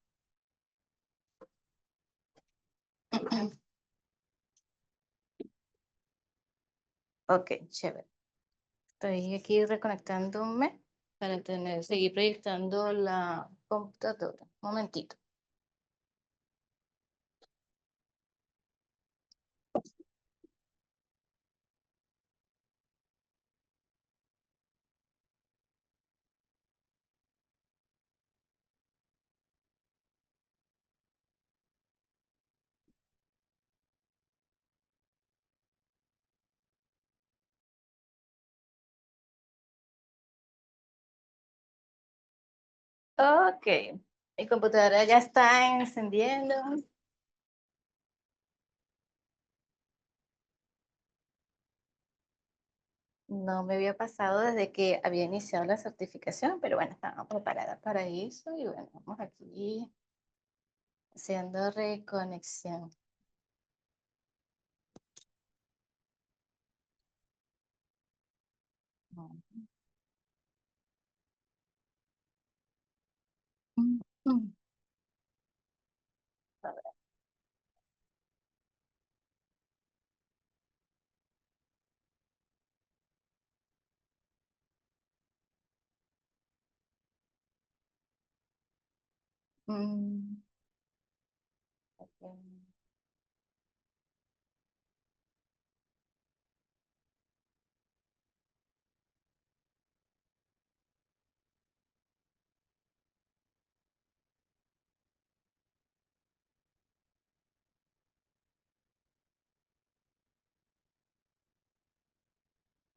Ok, chévere. Estoy aquí reconectándome para seguir proyectando la computadora. Un momentito. Ok, mi computadora ya está encendiendo. No me había pasado desde que había iniciado la certificación, pero bueno, estaba preparada para eso y bueno, vamos aquí haciendo reconexión. Mm. A ver. Mm, ok.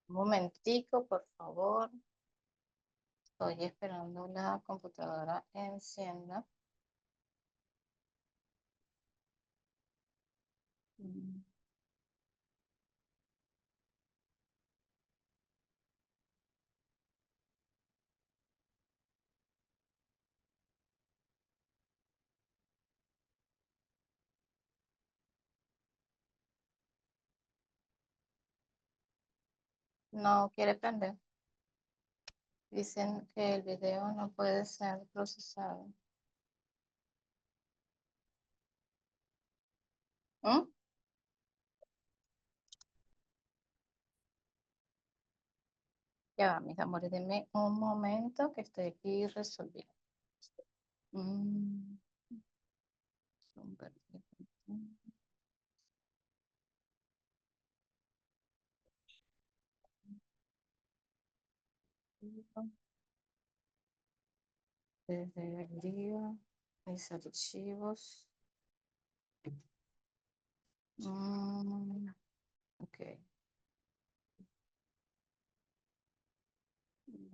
Un momentico, por favor. Estoy esperando la computadora encienda. Mm, No quiere prender. Dicen que el video no puede ser procesado. ¿Mm? Ya va, mis amores, denme un momento que estoy aquí resolviendo. Mm, súper bien. Desde el día, mis archivos. Ok.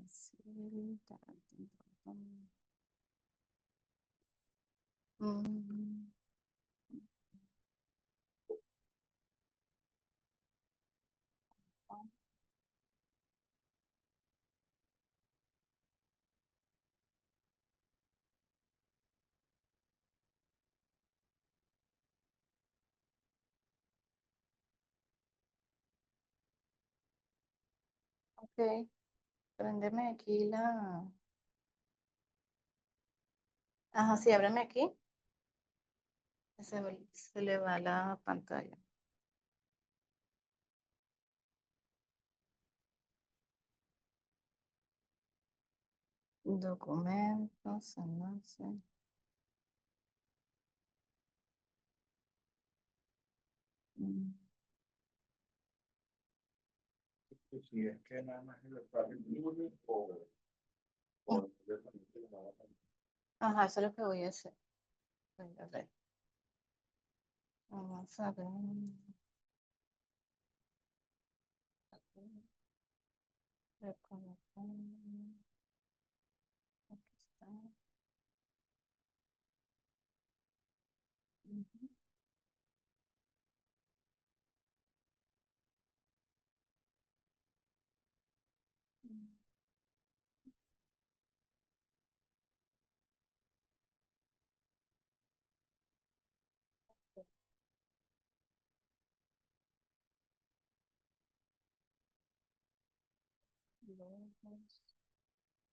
Sí, Mm, ok, préndeme aquí la... Ajá, sí, ábreme aquí. Se le va la pantalla. Documentos, enlace. Mm, Si es que nada más es el padre o directamente lo van a poner. Ajá, eso es lo que voy a hacer. Voy a ver. Vamos a ver. Reconectar. Aquí está. Ujú.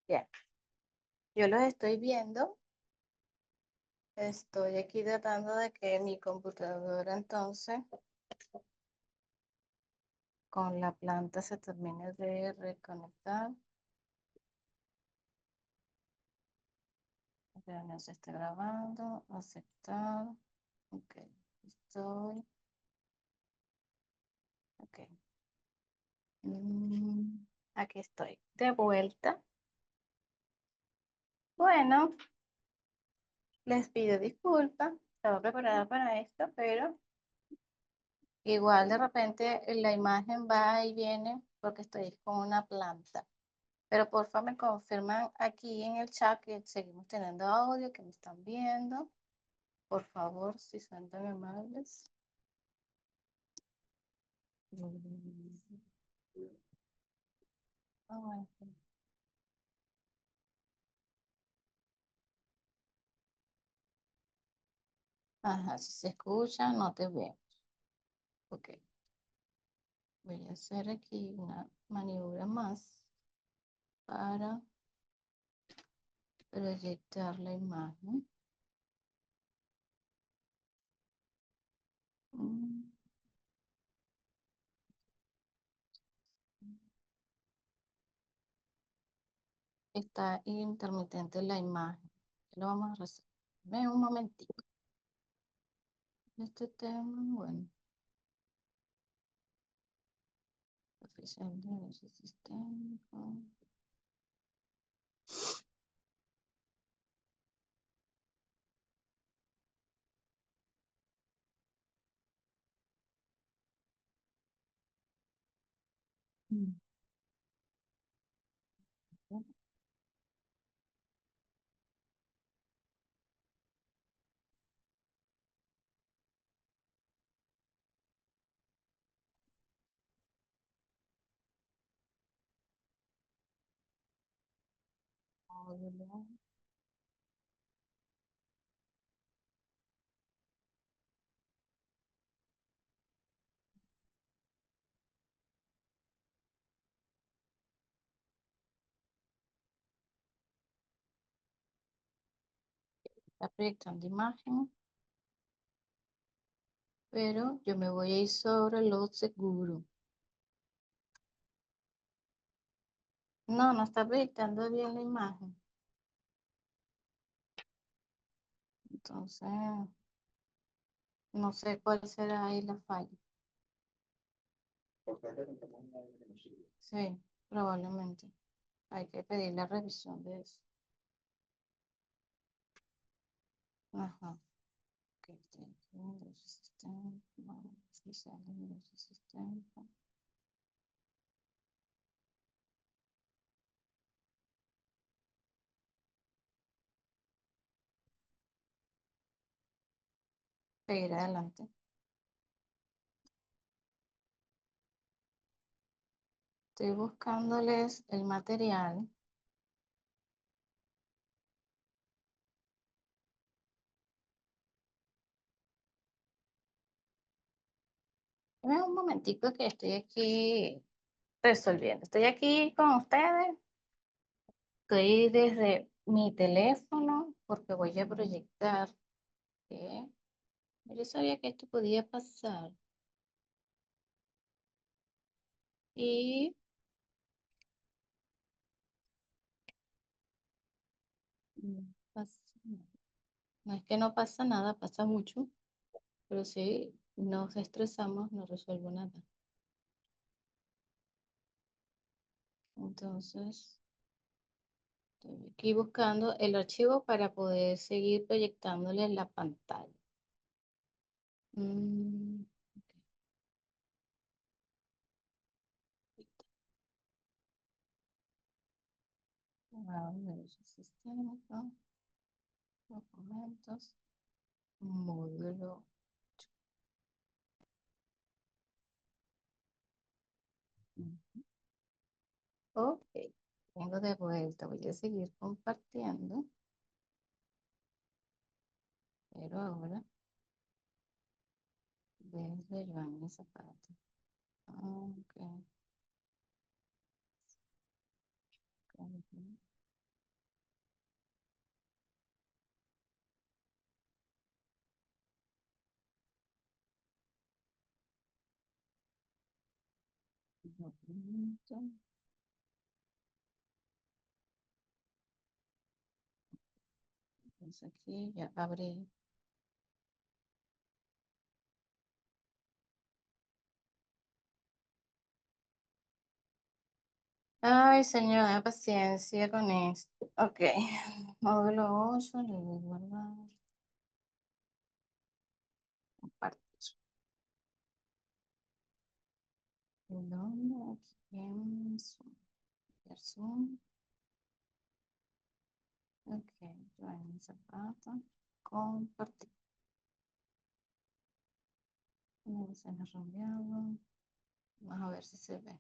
Bien, yo los estoy viendo. Estoy aquí tratando de que mi computadora entonces con la planta se termine de reconectar. Ya no se está grabando. Aceptar. Ok, estoy. Ok. Aquí estoy. De vuelta. Bueno, les pido disculpas. Estaba preparada para esto, pero igual de repente la imagen va y viene porque estoy con una planta. Pero porfa me confirman aquí en el chat que seguimos teniendo audio, que me están viendo. Por favor, si son tan amables. Ah, bueno. Ajá, si se escucha, no te veo. Ok. Voy a hacer aquí una maniobra más para proyectar la imagen. Mm, Está intermitente la imagen. Lo vamos a hacer. Ven un momentico. Este tema, bueno. Oficial de derecho sistémico. Mm. Módulo. Está proyectando imagen, pero yo me voy a ir sobre lo seguro. No, no está proyectando bien la imagen. Entonces, no sé cuál será ahí la falla. Porque acá tenemos una desconocida. Sí, probablemente. Hay que pedir la revisión de eso. Ajá. Ok, sistema, sistema. Seguir adelante. Estoy buscándoles el material. Dame un momentico que estoy aquí resolviendo. Estoy aquí con ustedes. Estoy desde mi teléfono porque voy a proyectar. ¿Qué? Yo sabía que esto podía pasar. Y no pasa nada. No es que no pasa nada, pasa mucho. Pero si nos estresamos, no resuelvo nada. Entonces, estoy aquí buscando el archivo para poder seguir proyectándole en la pantalla. Mm, a ver, sistema, ¿no? Documentos, módulo. Mm. Ok, vengo de vuelta. Voy a seguir compartiendo. Pero ahora, desde Joana Zapata. Ok. Ujú. Documento. Entonces aquí ya abrí. Ay, señora, paciencia con esto. Ok. Módulo 8, le voy a guardar. Compartir. ¿Dónde? Aquí en Zoom. Ver Zoom. Ok, Joana Zapata. Compartir. No se me ha reenviado. Vamos a ver si se ve.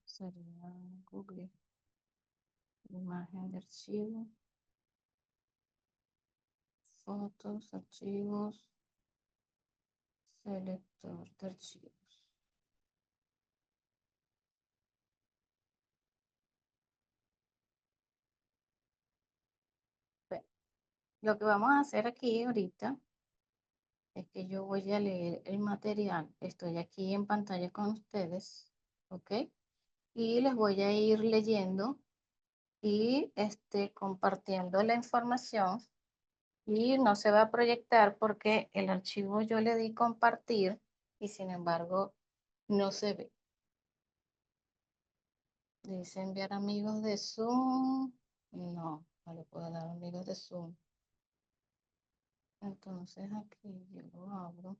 Sería Google. Imagen de archivo. Fotos, archivos. Selector de archivos. Bueno, lo que vamos a hacer aquí ahorita es que yo voy a leer el material. Estoy aquí en pantalla con ustedes, ¿ok? Y les voy a ir leyendo y compartiendo la información. Y no se va a proyectar porque el archivo yo le di compartir y sin embargo no se ve. Dice enviar amigos de Zoom. No, no le puedo dar amigos de Zoom. Entonces aquí yo lo abro.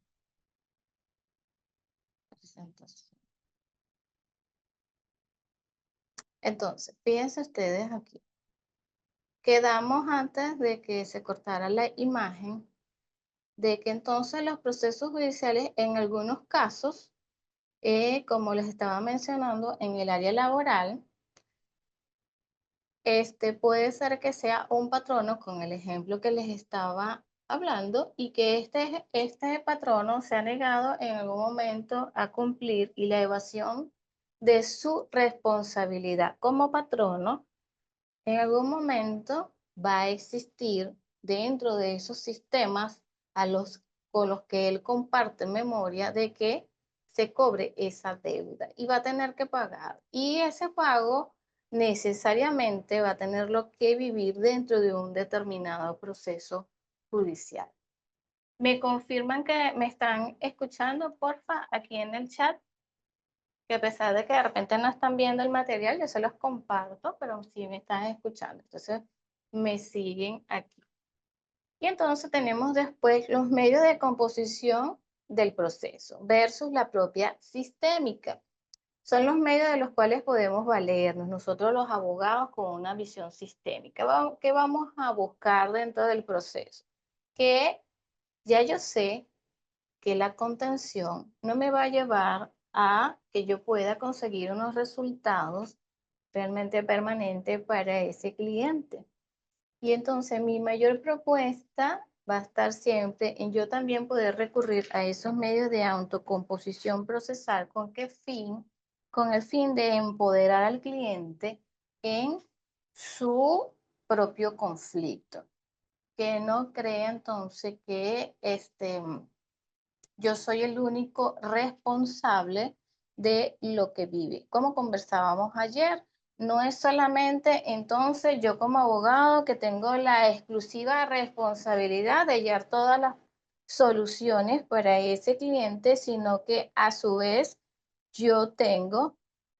Presentación. Entonces, fíjense ustedes aquí. Quedamos antes de que se cortara la imagen de que entonces los procesos judiciales en algunos casos, como les estaba mencionando, en el área laboral, puede ser que sea un patrono con el ejemplo que les estaba hablando y que este patrono se ha negado en algún momento a cumplir y la evasión de su responsabilidad como patrono en algún momento va a existir dentro de esos sistemas con los que él comparte memoria de que se cobre esa deuda y va a tener que pagar. Y ese pago necesariamente va a tenerlo que vivir dentro de un determinado proceso judicial. ¿Me confirman que me están escuchando, porfa, aquí en el chat? Que a pesar de que de repente no están viendo el material, yo se los comparto, pero sí me están escuchando. Entonces, me siguen aquí. Y entonces tenemos después los medios de composición del proceso versus la propia sistémica. Son los medios de los cuales podemos valernos nosotros los abogados con una visión sistémica. ¿Qué vamos a buscar dentro del proceso? Que ya yo sé que la contención no me va a llevar a que yo pueda conseguir unos resultados realmente permanentes para ese cliente. Y entonces mi mayor propuesta va a estar siempre en yo también poder recurrir a esos medios de autocomposición procesal. ¿Con qué fin? Con el fin de empoderar al cliente en su propio conflicto. Que no crea entonces que yo soy el único responsable de lo que vive. Como conversábamos ayer, no es solamente entonces yo como abogado que tengo la exclusiva responsabilidad de hallar todas las soluciones para ese cliente, sino que a su vez yo tengo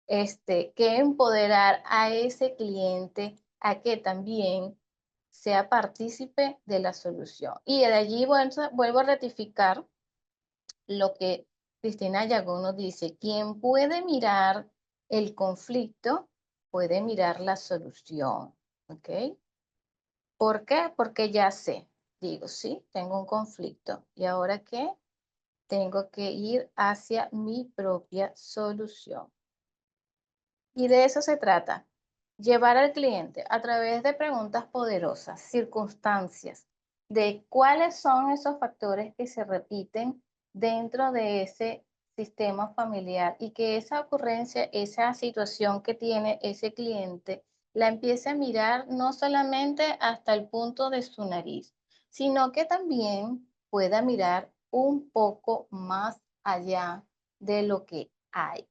que empoderar a ese cliente a que también sea partícipe de la solución. Y de allí vuelvo a ratificar lo que Cristina Yagón nos dice, quien puede mirar el conflicto, puede mirar la solución, ¿ok? ¿Por qué? Porque ya sé, digo, sí, tengo un conflicto. ¿Y ahora qué? Tengo que ir hacia mi propia solución. Y de eso se trata, llevar al cliente a través de preguntas poderosas, circunstancias, de cuáles son esos factores que se repiten dentro de ese sistema familiar y que esa ocurrencia, esa situación que tiene ese cliente, la empiece a mirar no solamente hasta el punto de su nariz, sino que también pueda mirar un poco más allá de lo que hay.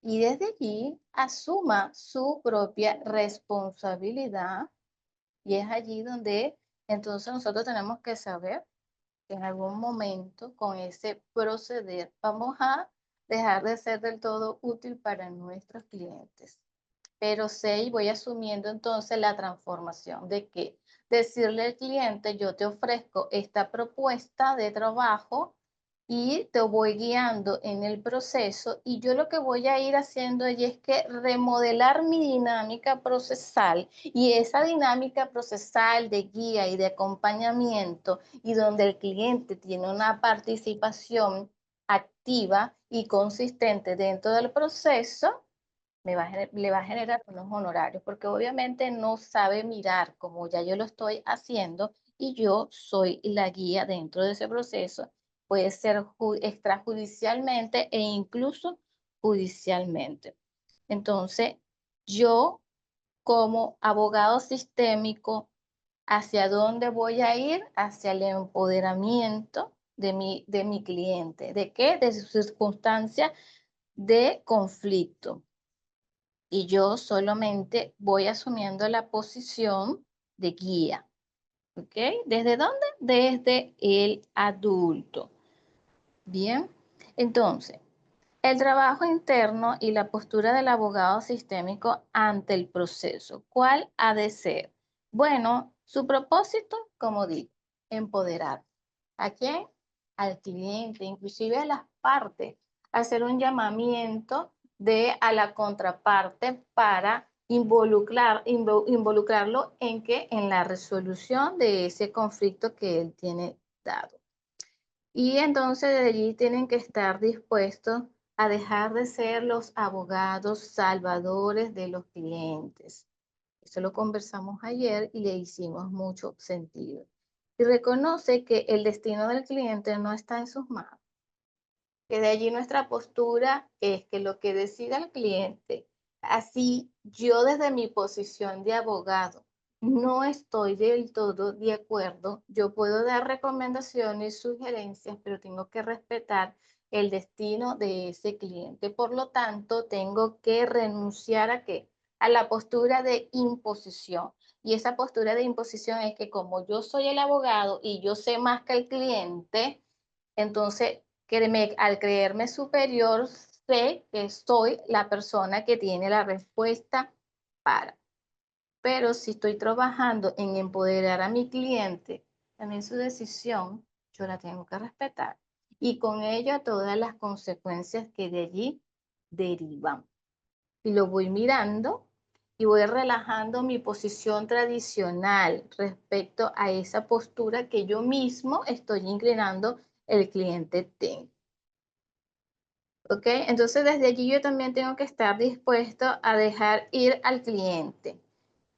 Y desde allí asuma su propia responsabilidad y es allí donde entonces nosotros tenemos que saber que en algún momento con ese proceder vamos a dejar de ser del todo útil para nuestros clientes. Pero sé y voy asumiendo entonces la transformación de que decirle al cliente, yo te ofrezco esta propuesta de trabajo y te voy guiando en el proceso y yo lo que voy a ir haciendo allí es que remodelar mi dinámica procesal y esa dinámica procesal de guía y de acompañamiento y donde el cliente tiene una participación activa y consistente dentro del proceso, le va a generar unos honorarios, porque obviamente no sabe mirar como ya yo lo estoy haciendo y yo soy la guía dentro de ese proceso, puede ser extrajudicialmente e incluso judicialmente. Entonces, yo como abogado sistémico, ¿hacia dónde voy a ir? Hacia el empoderamiento de mi cliente. ¿De qué? De su circunstancia de conflicto. Y yo solamente voy asumiendo la posición de guía. ¿Ok? ¿Desde dónde? Desde el adulto. Bien. Entonces, el trabajo interno y la postura del abogado sistémico ante el proceso. ¿Cuál ha de ser? Bueno, su propósito, como digo, empoderar. ¿A quién? Al cliente, inclusive a las partes. Hacer un llamamiento a la contraparte para involucrarlo en que en la resolución de ese conflicto que él tiene dado. Y entonces de allí tienen que estar dispuestos a dejar de ser los abogados salvadores de los clientes. Eso lo conversamos ayer y le hicimos mucho sentido. Y reconoce que el destino del cliente no está en sus manos. Que de allí nuestra postura es que lo que decida el cliente, así yo desde mi posición de abogado no estoy del todo de acuerdo, yo puedo dar recomendaciones, sugerencias, pero tengo que respetar el destino de ese cliente. Por lo tanto, tengo que renunciar a ¿qué? A la postura de imposición. Y esa postura de imposición es que como yo soy el abogado y yo sé más que el cliente, entonces al creerme superior, sé que soy la persona que tiene la respuesta para. Pero si estoy trabajando en empoderar a mi cliente, también su decisión, yo la tengo que respetar. Y con ello todas las consecuencias que de allí derivan. Y lo voy mirando y voy relajando mi posición tradicional respecto a esa postura que yo mismo estoy inclinando el cliente tenga. ¿Ok? Entonces desde allí yo también tengo que estar dispuesto a dejar ir al cliente,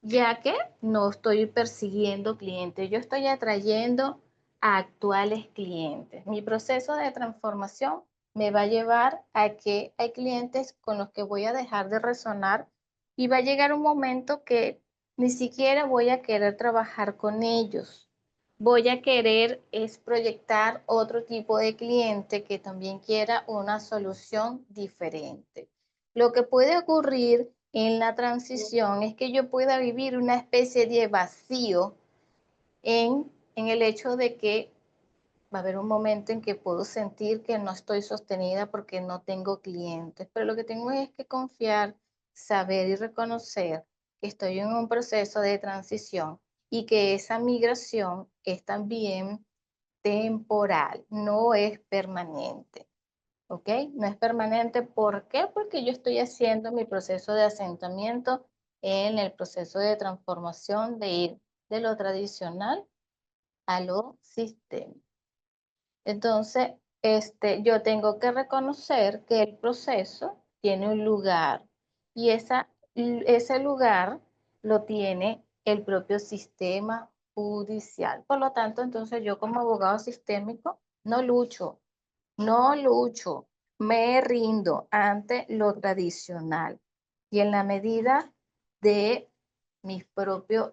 ya que no estoy persiguiendo clientes, yo estoy atrayendo a actuales clientes. Mi proceso de transformación me va a llevar a que hay clientes con los que voy a dejar de resonar y va a llegar un momento que ni siquiera voy a querer trabajar con ellos. Voy a querer es proyectar otro tipo de cliente que también quiera una solución diferente. Lo que puede ocurrir en la transición es que yo pueda vivir una especie de vacío en el hecho de que va a haber un momento en que puedo sentir que no estoy sostenida porque no tengo clientes, pero lo que tengo es que confiar, saber y reconocer que estoy en un proceso de transición y que esa migración es también temporal, no es permanente. ¿Ok? No es permanente. ¿Por qué? Porque yo estoy haciendo mi proceso de asentamiento en el proceso de transformación de ir de lo tradicional a lo sistémico. Entonces, yo tengo que reconocer que el proceso tiene un lugar y ese lugar lo tiene el propio sistema judicial. Por lo tanto, entonces yo como abogado sistémico no lucho, me rindo ante lo tradicional y en la medida de mi propia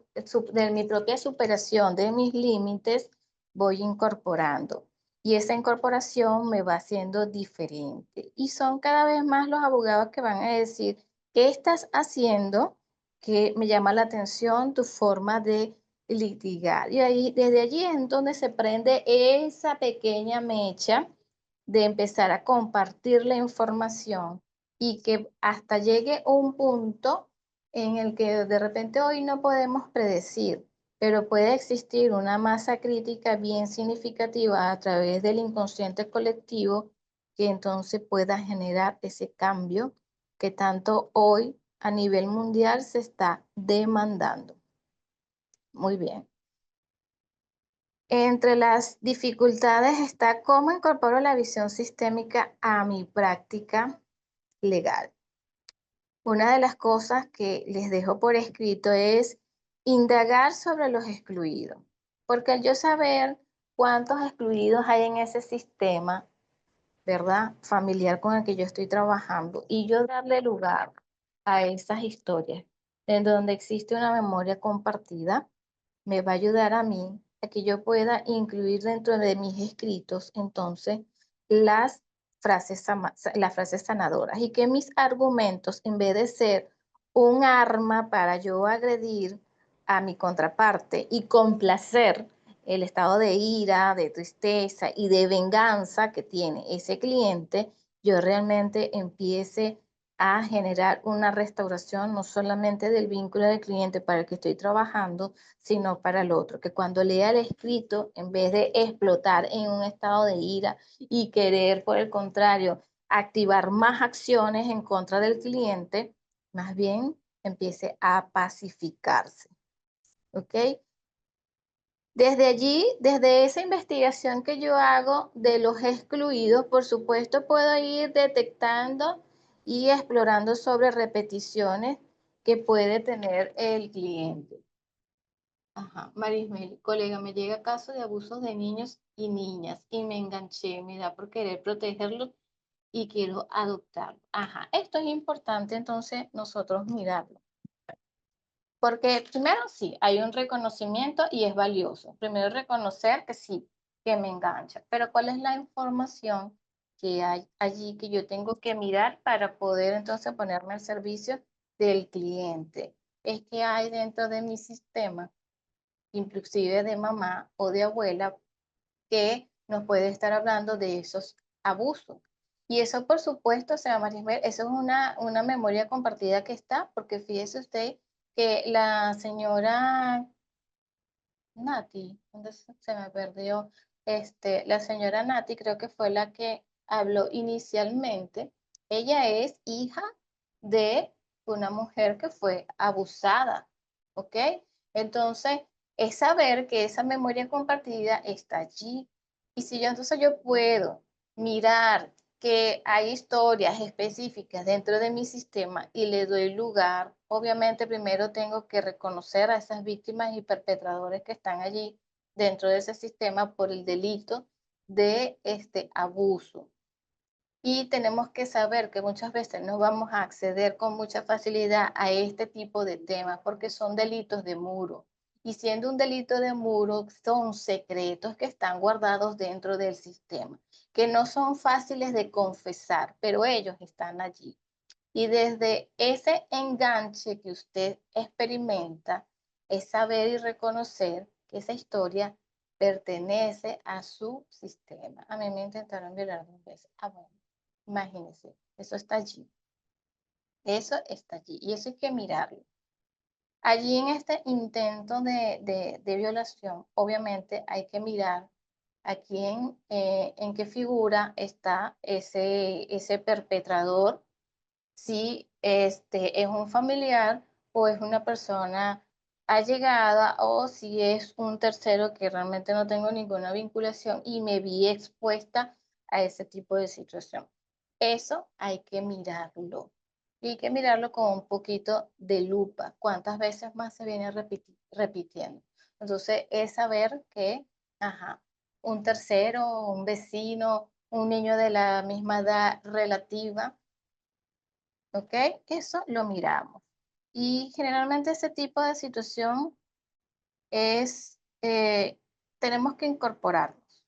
superación de mis límites voy incorporando. Y esa incorporación me va haciendo diferente. Y son cada vez más los abogados que van a decir, ¿qué estás haciendo? Que me llama la atención tu forma de litigar. Y ahí, desde allí es donde se prende esa pequeña mecha de empezar a compartir la información y que hasta llegue un punto en el que de repente hoy no podemos predecir, pero puede existir una masa crítica bien significativa a través del inconsciente colectivo que entonces pueda generar ese cambio que tanto hoy a nivel mundial se está demandando. Muy bien. Entre las dificultades está cómo incorporo la visión sistémica a mi práctica legal. Una de las cosas que les dejo por escrito es indagar sobre los excluidos, porque al yo saber cuántos excluidos hay en ese sistema, ¿verdad? Familiar con el que yo estoy trabajando, y yo darle lugar a esas historias en donde existe una memoria compartida, me va a ayudar a mí a que yo pueda incluir dentro de mis escritos, entonces, las las frases sanadoras y que mis argumentos, en vez de ser un arma para yo agredir a mi contraparte y complacer el estado de ira, de tristeza y de venganza que tiene ese cliente, yo realmente empiece a generar una restauración no solamente del vínculo del cliente para el que estoy trabajando, sino para el otro, que cuando lea el escrito, en vez de explotar en un estado de ira y querer, por el contrario, activar más acciones en contra del cliente, más bien empiece a pacificarse. ¿Ok? Desde allí, desde esa investigación que yo hago de los excluidos, por supuesto, puedo ir detectando y explorando sobre repeticiones que puede tener el cliente. Ajá, Marismel, colega, me llega caso de abusos de niños y niñas y me enganché, me da por querer protegerlos y quiero adoptarlo. Ajá, esto es importante entonces nosotros mirarlo. Porque primero sí, hay un reconocimiento y es valioso. Primero reconocer que sí, que me engancha. Pero ¿cuál es la información que hay allí que yo tengo que mirar para poder entonces ponerme al servicio del cliente? Es que hay dentro de mi sistema, inclusive de mamá o de abuela, que nos puede estar hablando de esos abusos. Y eso, por supuesto, o sea, Marisbel, eso es una memoria compartida que está, porque fíjese usted que la señora Nati, ¿dónde se me perdió? La señora Nati creo que fue la que habló inicialmente. Ella es hija de una mujer que fue abusada, ¿ok? Entonces, es saber que esa memoria compartida está allí. Y si yo entonces yo puedo mirar que hay historias específicas dentro de mi sistema y le doy lugar, obviamente primero tengo que reconocer a esas víctimas y perpetradores que están allí dentro de ese sistema por el delito de abuso. Y tenemos que saber que muchas veces no vamos a acceder con mucha facilidad a este tipo de temas porque son delitos de muro. Y siendo un delito de muro, son secretos que están guardados dentro del sistema, que no son fáciles de confesar, pero ellos están allí. Y desde ese enganche que usted experimenta, es saber y reconocer que esa historia pertenece a su sistema. A mí me intentaron violar 2 veces. Ah, bueno. Imagínense, eso está allí. Eso está allí y eso hay que mirarlo. Allí en este intento de violación, obviamente hay que mirar a quién, en qué figura está ese perpetrador, si es un familiar o es una persona allegada o si es un tercero que realmente no tengo ninguna vinculación y me vi expuesta a ese tipo de situación. Eso hay que mirarlo. Y hay que mirarlo con un poquito de lupa. ¿Cuántas veces más se viene repitiendo? Entonces, es saber que, ajá, un tercero, un vecino, un niño de la misma edad relativa, ¿ok? Eso lo miramos. Y generalmente ese tipo de situación es, tenemos que incorporarnos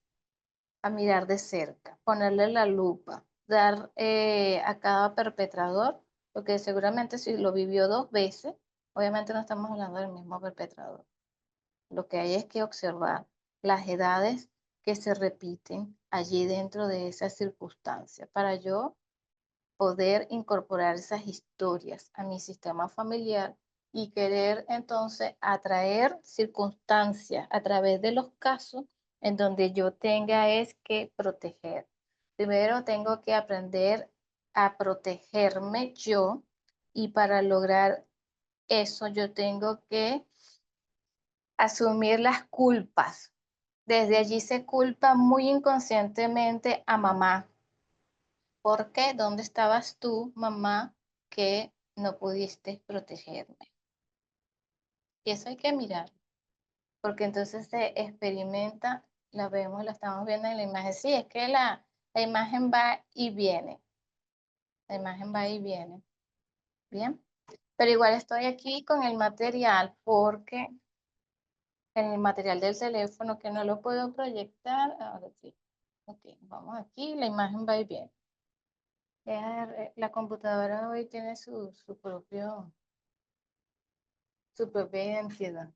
a mirar de cerca, ponerle la lupa, dar a cada perpetrador, porque seguramente si lo vivió 2 veces, obviamente no estamos hablando del mismo perpetrador. Lo que hay es que observar las edades que se repiten allí dentro de esa circunstancia para yo poder incorporar esas historias a mi sistema familiar y querer entonces atraer circunstancias a través de los casos en donde yo tenga es que proteger. Primero tengo que aprender a protegerme yo y para lograr eso yo tengo que asumir las culpas. Desde allí se culpa muy inconscientemente a mamá. ¿Por qué? ¿Dónde estabas tú, mamá, que no pudiste protegerme? Y eso hay que mirar, porque entonces se experimenta, la vemos, la estamos viendo en la imagen. Sí, es que la imagen va y viene. La imagen va y viene. Bien. Pero igual estoy aquí con el material porque en el material del teléfono que no lo puedo proyectar. Ahora sí. Ok, vamos aquí, la imagen va bien. La computadora hoy tiene su propia identidad.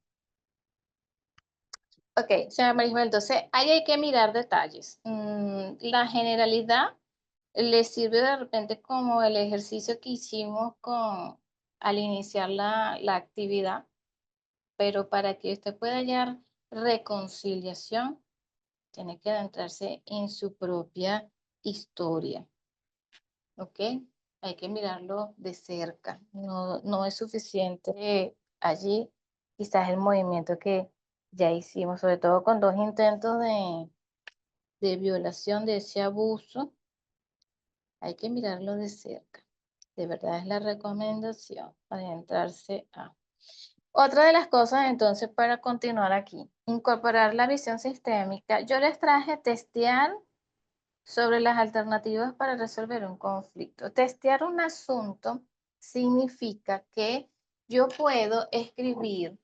Ok, señora Marisol, entonces ahí hay que mirar detalles. La generalidad le sirve de repente como el ejercicio que hicimos al iniciar la actividad, pero para que usted pueda hallar reconciliación, tiene que adentrarse en su propia historia. ¿Ok? Hay que mirarlo de cerca. No es suficiente allí, quizás el movimiento que ya hicimos, sobre todo con 2 intentos de violación de ese abuso. Hay que mirarlo de cerca. De verdad es la recomendación, adentrarse a. Otra de las cosas, entonces, para continuar aquí, incorporar la visión sistémica. Yo les traje testear sobre las alternativas para resolver un conflicto. Testear un asunto significa que yo puedo escribir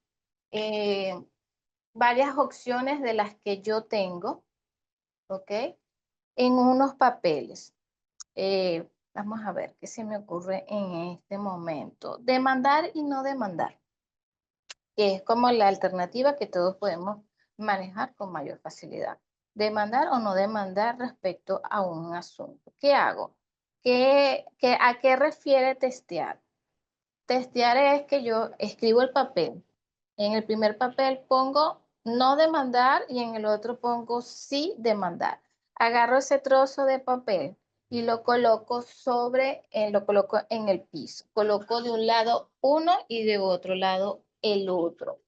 varias opciones de las que yo tengo, ¿ok? En unos papeles. Vamos a ver qué se me ocurre en este momento. Demandar y no demandar, que es como la alternativa que todos podemos manejar con mayor facilidad. Demandar o no demandar respecto a un asunto. ¿Qué hago? ¿A qué refiere testear? Testear es que yo escribo el papel. En el primer papel pongo no demandar y en el otro pongo sí demandar. Agarro ese trozo de papel y lo coloco lo coloco en el piso. Coloco de un lado uno y de otro lado el otro.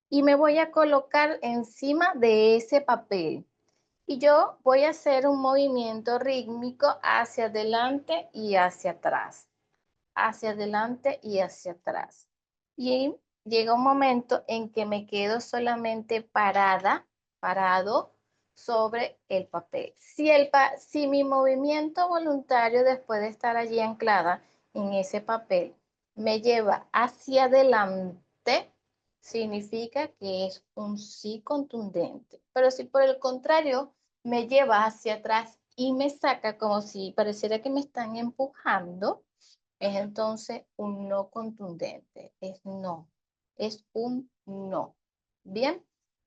Y me voy a colocar encima de ese papel. Y yo voy a hacer un movimiento rítmico hacia adelante y hacia atrás. Hacia adelante y hacia atrás. Y llega un momento en que me quedo solamente parado sobre el papel. Si mi movimiento voluntario después de estar allí anclada en ese papel me lleva hacia adelante, significa que es un sí contundente. Pero si por el contrario me lleva hacia atrás y me saca como si pareciera que me están empujando, es entonces un no contundente, es no, es un no. ¿Bien?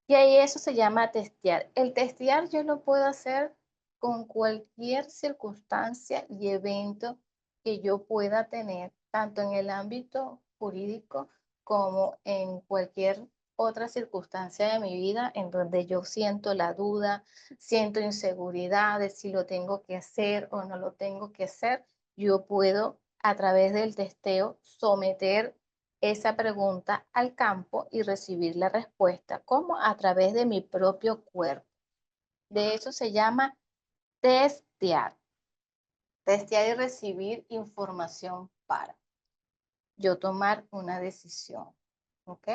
Y ahí eso se llama testear. El testear yo lo puedo hacer con cualquier circunstancia y evento que yo pueda tener, tanto en el ámbito jurídico como en cualquier otra circunstancia de mi vida en donde yo siento la duda, siento inseguridad de si lo tengo que hacer o no lo tengo que hacer. Yo puedo a través del testeo someter esa pregunta al campo y recibir la respuesta, como a través de mi propio cuerpo. De eso se llama testear. Testear y recibir información para yo tomar una decisión. ¿Ok?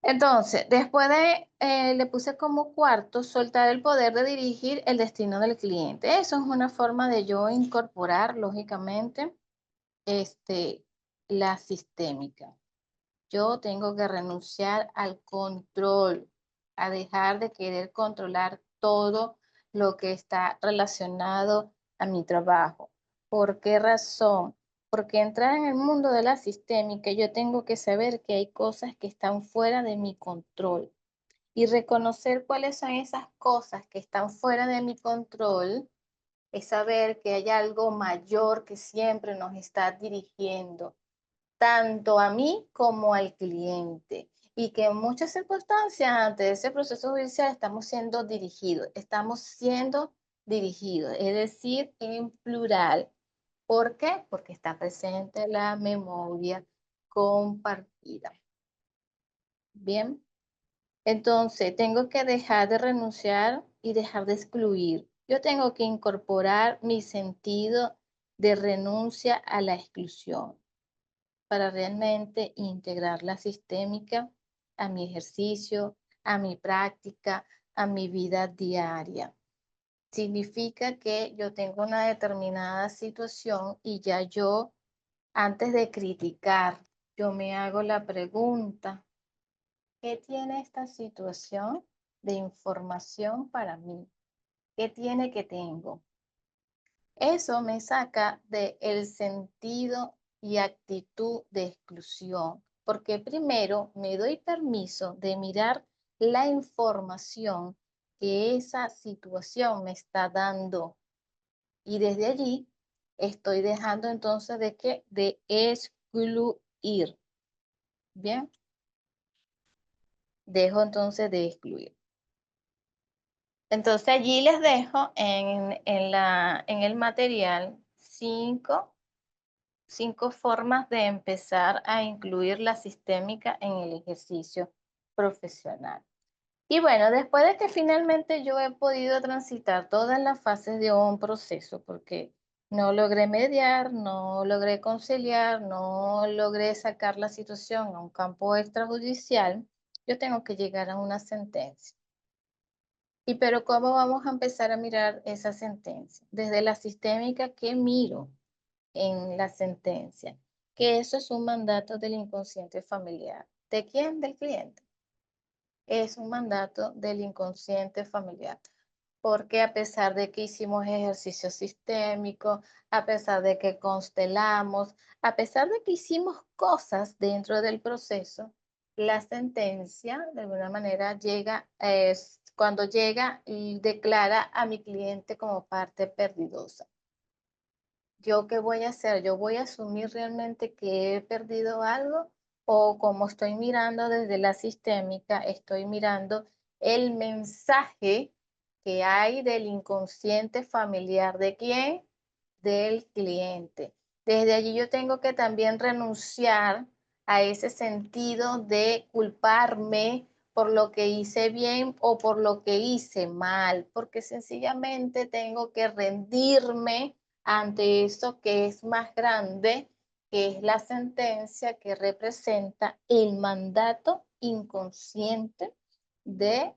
Entonces, después le puse como cuarto, soltar el poder de dirigir el destino del cliente. Eso es una forma de yo incorporar, lógicamente, la sistémica. Yo tengo que renunciar al control, a dejar de querer controlar todo lo que está relacionado a mi trabajo. ¿Por qué razón? Porque entrar en el mundo de la sistémica, yo tengo que saber que hay cosas que están fuera de mi control y reconocer cuáles son esas cosas que están fuera de mi control es saber que hay algo mayor que siempre nos está dirigiendo, tanto a mí como al cliente. Y que en muchas circunstancias, ante ese proceso judicial, estamos siendo dirigidos, es decir, en plural. ¿Por qué? Porque está presente la memoria compartida. Bien. Entonces, tengo que dejar de renunciar y dejar de excluir. Yo tengo que incorporar mi sentido de renuncia a la exclusión para realmente integrar la sistémica a mi ejercicio, a mi práctica, a mi vida diaria. Significa que yo tengo una determinada situación y ya yo, antes de criticar, yo me hago la pregunta, ¿Qué tiene esta situación de información para mí? ¿Qué tiene que tengo? Eso me saca del sentido y actitud de exclusión, porque primero me doy permiso de mirar la información que esa situación me está dando. Y desde allí estoy dejando entonces de qué? De excluir. Bien, dejo entonces de excluir. Entonces allí les dejo en el material cinco formas de empezar a incluir la sistémica en el ejercicio profesional. Y bueno, después de que finalmente yo he podido transitar todas las fases de un proceso, porque no logré mediar, no logré conciliar, no logré sacar la situación a un campo extrajudicial, yo tengo que llegar a una sentencia. ¿Y pero cómo vamos a empezar a mirar esa sentencia? Desde la sistémica que miro en la sentencia, que eso es un mandato del inconsciente familiar. ¿De quién? Del cliente. Es un mandato del inconsciente familiar. Porque a pesar de que hicimos ejercicio sistémico, a pesar de que constelamos, a pesar de que hicimos cosas dentro del proceso, la sentencia de alguna manera llega, cuando llega y declara a mi cliente como parte perdidosa. ¿Yo qué voy a hacer? ¿Yo voy a asumir realmente que he perdido algo? O como estoy mirando desde la sistémica, estoy mirando el mensaje que hay del inconsciente familiar. ¿De quién? Del cliente. Desde allí yo tengo que también renunciar a ese sentido de culparme por lo que hice bien o por lo que hice mal, porque sencillamente tengo que rendirme ante eso que es más grande, que es la sentencia que representa el mandato inconsciente del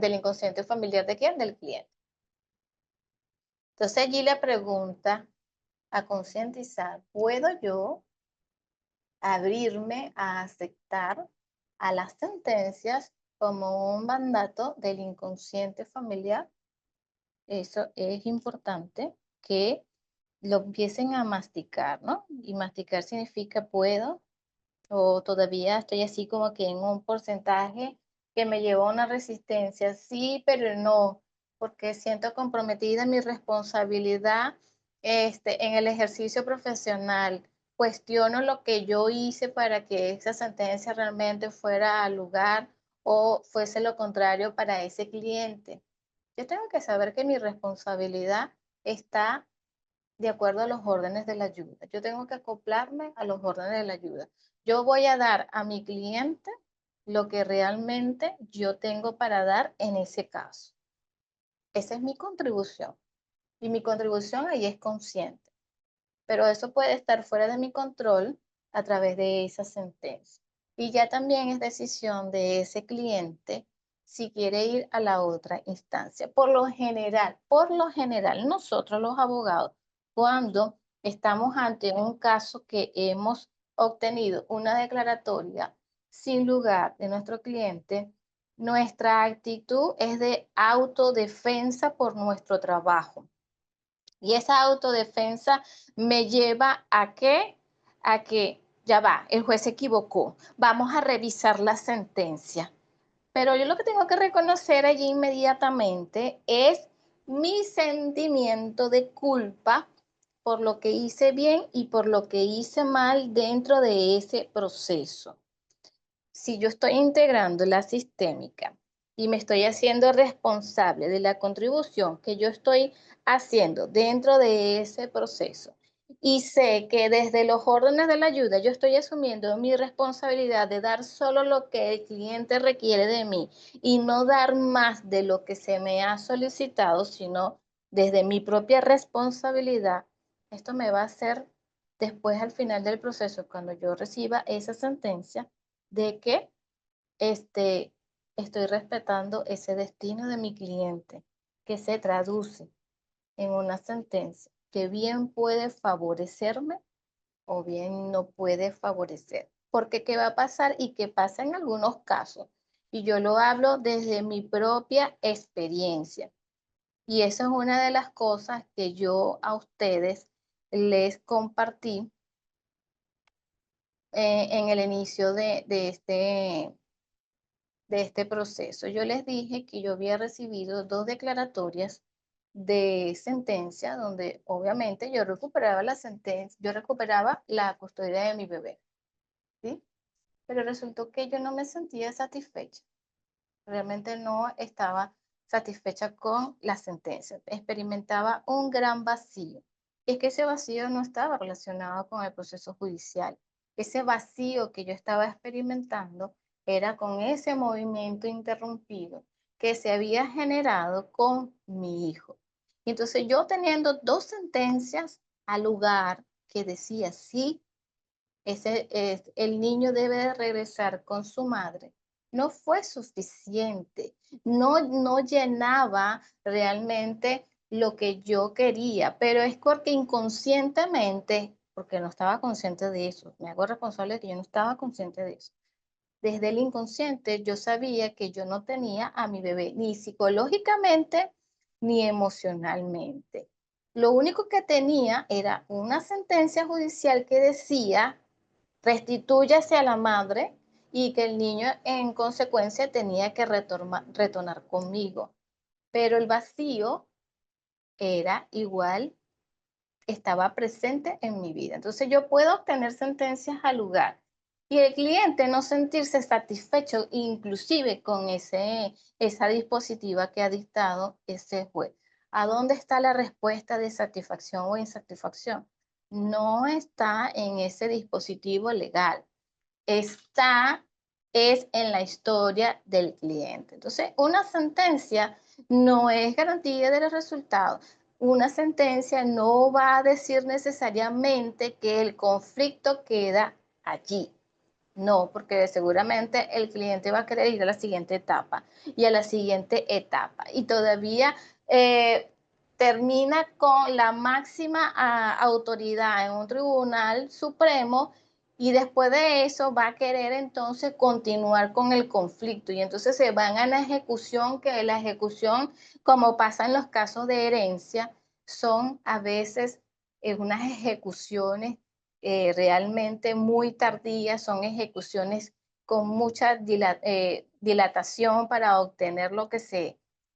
inconsciente familiar de quién, del cliente. Entonces allí la pregunta a concientizar, ¿puedo yo abrirme a aceptar a las sentencias como un mandato del inconsciente familiar? Eso es importante que lo empiecen a masticar, ¿no? Y masticar significa puedo, o todavía estoy así como que en un porcentaje que me llevó a una resistencia, sí, pero no, porque siento comprometida mi responsabilidad en el ejercicio profesional. Cuestiono lo que yo hice para que esa sentencia realmente fuera al lugar o fuese lo contrario para ese cliente. Yo tengo que saber que mi responsabilidad está de acuerdo a los órdenes de la ayuda. Yo tengo que acoplarme a los órdenes de la ayuda. Yo voy a dar a mi cliente lo que realmente yo tengo para dar en ese caso. Esa es mi contribución. Y mi contribución ahí es consciente. Pero eso puede estar fuera de mi control a través de esa sentencia. Y ya también es decisión de ese cliente si quiere ir a la otra instancia. Por lo general, nosotros los abogados, cuando estamos ante un caso que hemos obtenido una declaratoria sin lugar de nuestro cliente, nuestra actitud es de autodefensa por nuestro trabajo. Y esa autodefensa me lleva a qué? A que, ya va, el juez se equivocó, vamos a revisar la sentencia. Pero yo lo que tengo que reconocer allí inmediatamente es mi sentimiento de culpa por lo que hice bien y por lo que hice mal dentro de ese proceso. Si yo estoy integrando la sistémica y me estoy haciendo responsable de la contribución que yo estoy haciendo dentro de ese proceso y sé que desde los órdenes de la ayuda yo estoy asumiendo mi responsabilidad de dar solo lo que el cliente requiere de mí y no dar más de lo que se me ha solicitado, sino desde mi propia responsabilidad, esto me va a hacer después al final del proceso, cuando yo reciba esa sentencia, de que estoy respetando ese destino de mi cliente, que se traduce en una sentencia que bien puede favorecerme o bien no puede favorecer. porque qué va a pasar y qué pasa en algunos casos. Y yo lo hablo desde mi propia experiencia. Y eso es una de las cosas que yo a ustedes les compartí en el inicio de este proceso. Yo les dije que yo había recibido 2 declaratorias de sentencia donde obviamente yo recuperaba la sentencia, yo recuperaba la custodia de mi bebé, ¿sí? Pero resultó que yo no me sentía satisfecha. Realmente no estaba satisfecha con la sentencia. Experimentaba un gran vacío. Y es que ese vacío no estaba relacionado con el proceso judicial. Ese vacío que yo estaba experimentando era con ese movimiento interrumpido que se había generado con mi hijo. Y entonces yo teniendo 2 sentencias al lugar que decía sí, el niño debe de regresar con su madre, no fue suficiente, no llenaba realmente lo que yo quería, pero es porque inconscientemente, porque no estaba consciente de eso, me hago responsable de que yo no estaba consciente de eso. Desde el inconsciente yo sabía que yo no tenía a mi bebé ni psicológicamente ni emocionalmente. Lo único que tenía era una sentencia judicial que decía restitúyase a la madre y que el niño en consecuencia tenía que retornar conmigo. Pero el vacío era igual, estaba presente en mi vida. Entonces yo puedo obtener sentencias al lugar y el cliente no sentirse satisfecho inclusive con esa dispositiva que ha dictado ese juez. ¿A dónde está la respuesta de satisfacción o insatisfacción? No está en ese dispositivo legal. Es en la historia del cliente. Entonces, una sentencia no es garantía de los resultados. Una sentencia no va a decir necesariamente que el conflicto queda allí. No, porque seguramente el cliente va a querer ir a la siguiente etapa y a la siguiente etapa. Y todavía termina con la máxima autoridad en un tribunal supremo y después de eso va a querer entonces continuar con el conflicto y entonces se van a la ejecución, que la ejecución, como pasa en los casos de herencia, son a veces unas ejecuciones realmente muy tardías, son ejecuciones con mucha dilatación para obtener lo que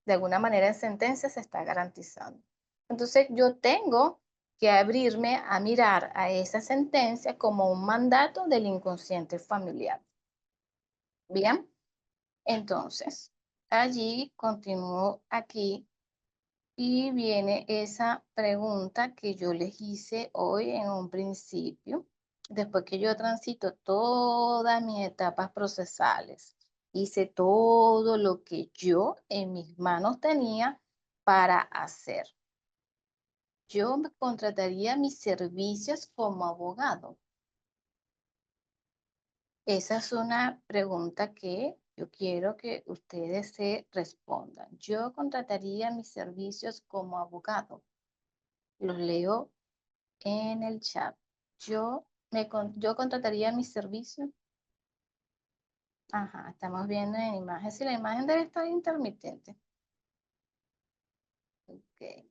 de alguna manera en sentencia se está garantizando. Entonces yo tengo que abrirme a mirar a esa sentencia como un mandato del inconsciente familiar. Bien, entonces allí continúo aquí y viene esa pregunta que yo les hice hoy en un principio, después que yo transito todas mis etapas procesales, hice todo lo que yo en mis manos tenía para hacer. Yo me contrataría mis servicios como abogado. Esa es una pregunta que yo quiero que ustedes se respondan. Yo contrataría mis servicios como abogado. Los leo en el chat. Yo contrataría mis servicios. Ajá, estamos viendo en imagen. Si la imagen debe estar intermitente. Ok.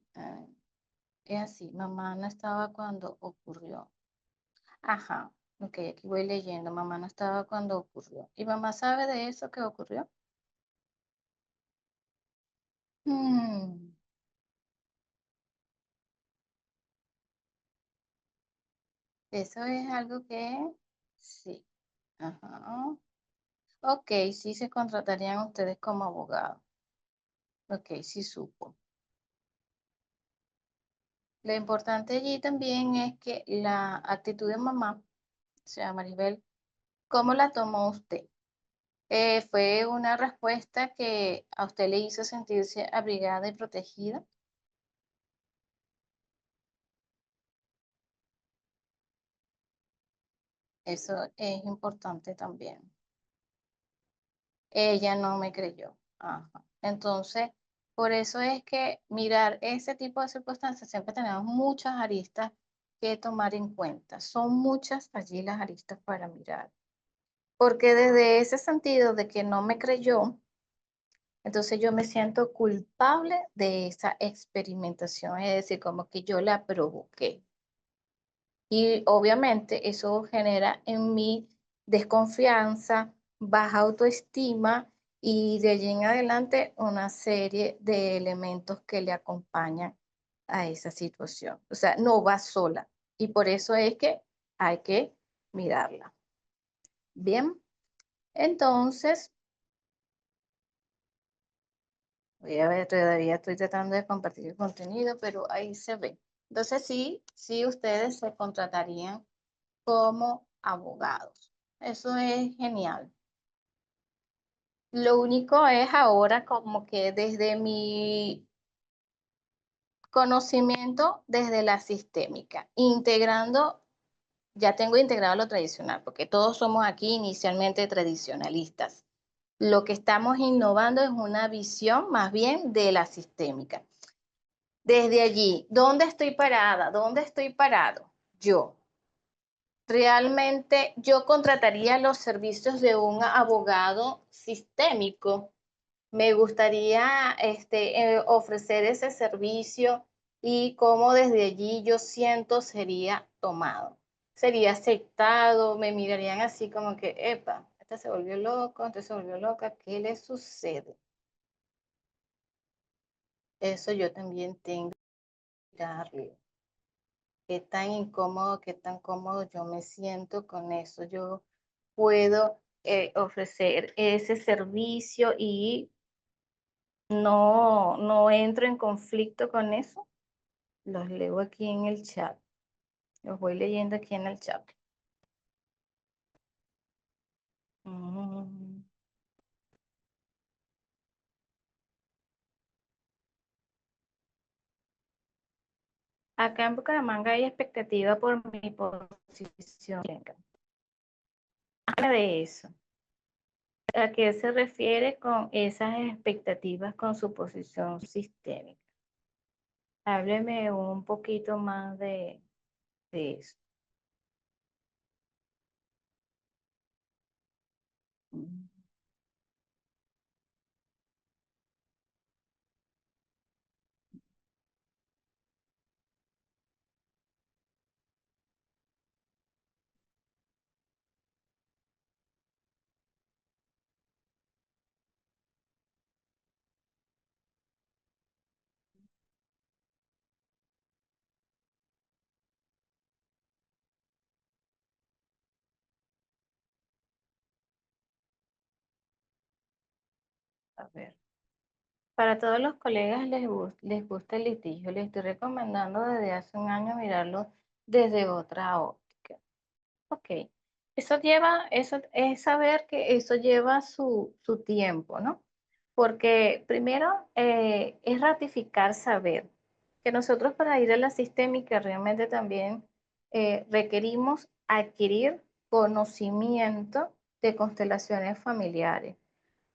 Es así. Mamá no estaba cuando ocurrió. Ajá. Ok, aquí voy leyendo. Mamá no estaba cuando ocurrió. ¿Y mamá sabe de eso que ocurrió? Eso es algo que sí. Ajá. Ok, sí se contratarían ustedes como abogados. Ok, sí supo. Lo importante allí también es que la actitud de mamá, o sea, Maribel, ¿cómo la tomó usted? ¿Fue una respuesta que a usted le hizo sentirse abrigada y protegida? Eso es importante también. Ella no me creyó. Ajá. Entonces, por eso es que mirar ese tipo de circunstancias, siempre tenemos muchas aristas que tomar en cuenta. Son muchas allí las aristas para mirar. porque desde ese sentido de que no me creyó, entonces yo me siento culpable de esa experimentación, es decir, como que yo la provoqué. Y obviamente eso genera en mí desconfianza, baja autoestima y de allí en adelante una serie de elementos que le acompañan a esa situación. O sea, no va sola y por eso es que hay que mirarla. Bien, entonces, voy a ver, todavía estoy tratando de compartir el contenido, pero ahí se ve. Entonces sí ustedes se contratarían como abogados. Eso es genial. Lo único es ahora como que desde mi conocimiento, desde la sistémica, integrando, ya tengo integrado lo tradicional, porque todos somos aquí inicialmente tradicionalistas. Lo que estamos innovando es una visión más bien de la sistémica. Desde allí, ¿dónde estoy parada? ¿Dónde estoy parado? Yo. Realmente yo contrataría los servicios de un abogado sistémico. Me gustaría ofrecer ese servicio y cómo desde allí yo siento sería tomado. Sería aceptado, me mirarían así como que, epa, este se volvió loco, este se volvió loca, ¿qué le sucede? Eso yo también tengo que darle. Qué tan incómodo, qué tan cómodo yo me siento con eso. Yo puedo ofrecer ese servicio y no entro en conflicto con eso. Los leo aquí en el chat. Los voy leyendo aquí en el chat. Mm. Acá en Bucaramanga hay expectativa por mi posición. Habla de eso. ¿A qué se refiere con esas expectativas con su posición sistémica? Hábleme un poquito más de eso. Mm. A ver. Para todos los colegas les gusta el litigio. Les estoy recomendando desde hace un año mirarlo desde otra óptica. Ok. Eso es saber que eso lleva su tiempo, ¿no? Porque primero es ratificar saber que nosotros para ir a la sistémica realmente también requerimos adquirir conocimiento de constelaciones familiares.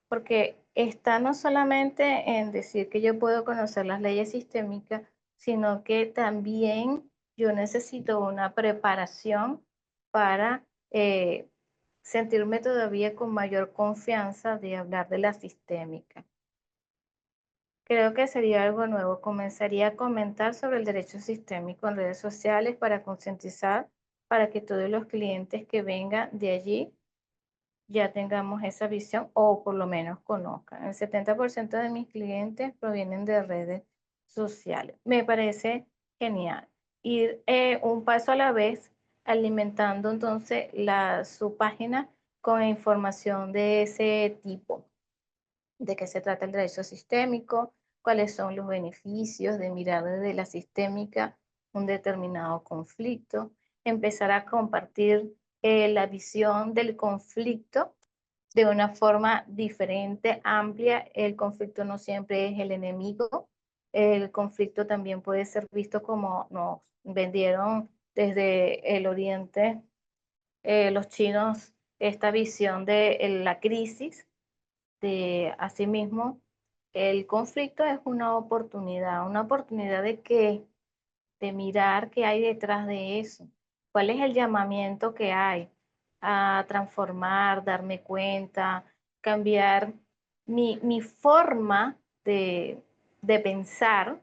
Porque está no solamente en decir que yo puedo conocer las leyes sistémicas, sino que también yo necesito una preparación para sentirme todavía con mayor confianza de hablar de la sistémica. Creo que sería algo nuevo. Comenzaría a comentar sobre el derecho sistémico en redes sociales para concientizar, para que todos los clientes que vengan de allí ya tengamos esa visión o por lo menos conozcan. El 70% de mis clientes provienen de redes sociales. Me parece genial. Ir un paso a la vez, alimentando entonces su página con información de ese tipo. De qué se trata el derecho sistémico, cuáles son los beneficios de mirar desde la sistémica un determinado conflicto, empezar a compartir la visión del conflicto de una forma diferente, amplia. El conflicto no siempre es el enemigo. El conflicto también puede ser visto como nos vendieron desde el oriente los chinos esta visión de la crisis. De asimismo, el conflicto es una oportunidad de qué, de mirar qué hay detrás de eso, cuál es el llamamiento que hay. a transformar, darme cuenta, cambiar mi forma de pensar,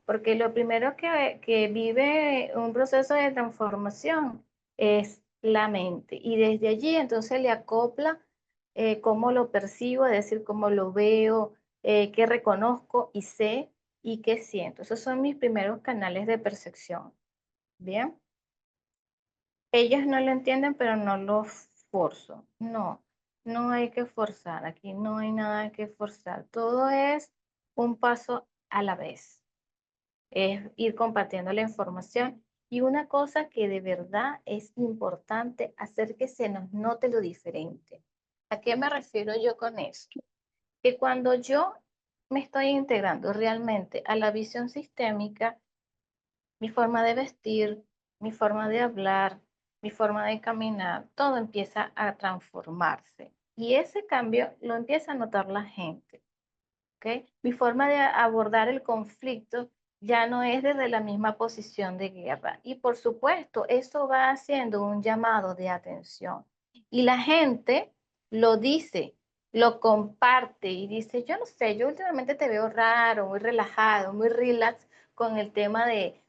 porque lo primero que vive un proceso de transformación es la mente, y desde allí entonces le acopla cómo lo percibo, es decir, cómo lo veo, qué reconozco y sé y qué siento. Esos son mis primeros canales de percepción. Bien. Ellas no lo entienden, pero no lo forzo. No, no hay que forzar. Aquí no hay nada que forzar. Todo es un paso a la vez. Es ir compartiendo la información. Y una cosa que de verdad es importante, hacer que se nos note lo diferente. ¿A qué me refiero yo con esto? Que cuando yo me estoy integrando realmente a la visión sistémica, mi forma de vestir, mi forma de hablar, mi forma de caminar, todo empieza a transformarse. Y ese cambio lo empieza a notar la gente. ¿Ok? Mi forma de abordar el conflicto ya no es desde la misma posición de guerra. Y por supuesto, eso va haciendo un llamado de atención. Y la gente lo dice, lo comparte y dice, yo no sé, yo últimamente te veo raro, muy relajado, muy relax con el tema de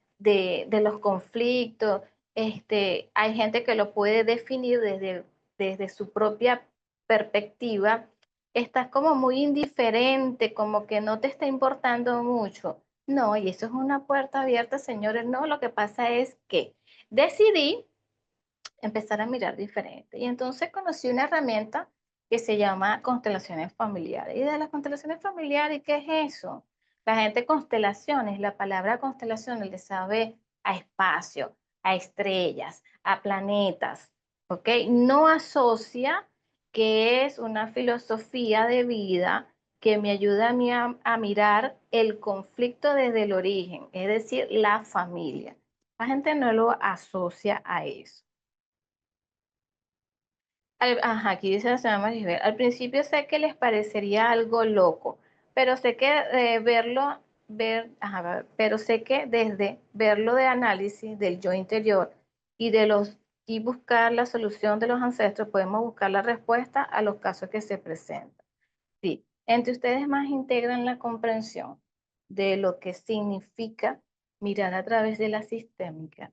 los conflictos. Hay gente que lo puede definir desde su propia perspectiva. Estás como muy indiferente, como que no te está importando mucho. No, y eso es una puerta abierta, señores. No, lo que pasa es que decidí empezar a mirar diferente. Y entonces conocí una herramienta que se llama constelaciones familiares. Y de las constelaciones familiares, ¿qué es eso? La gente constelaciones, la palabra constelaciones le sabe a espacio, a estrellas, a planetas, ¿ok? No asocia que es una filosofía de vida que me ayuda a mí a mirar el conflicto desde el origen, es decir, la familia. La gente no lo asocia a eso. Ajá, aquí dice la señora Maribel, al principio sé que les parecería algo loco, pero sé que pero sé que desde verlo de análisis del yo interior y y buscar la solución de los ancestros, podemos buscar la respuesta a los casos que se presentan. Sí, entre ustedes más integran la comprensión de lo que significa mirar a través de la sistémica,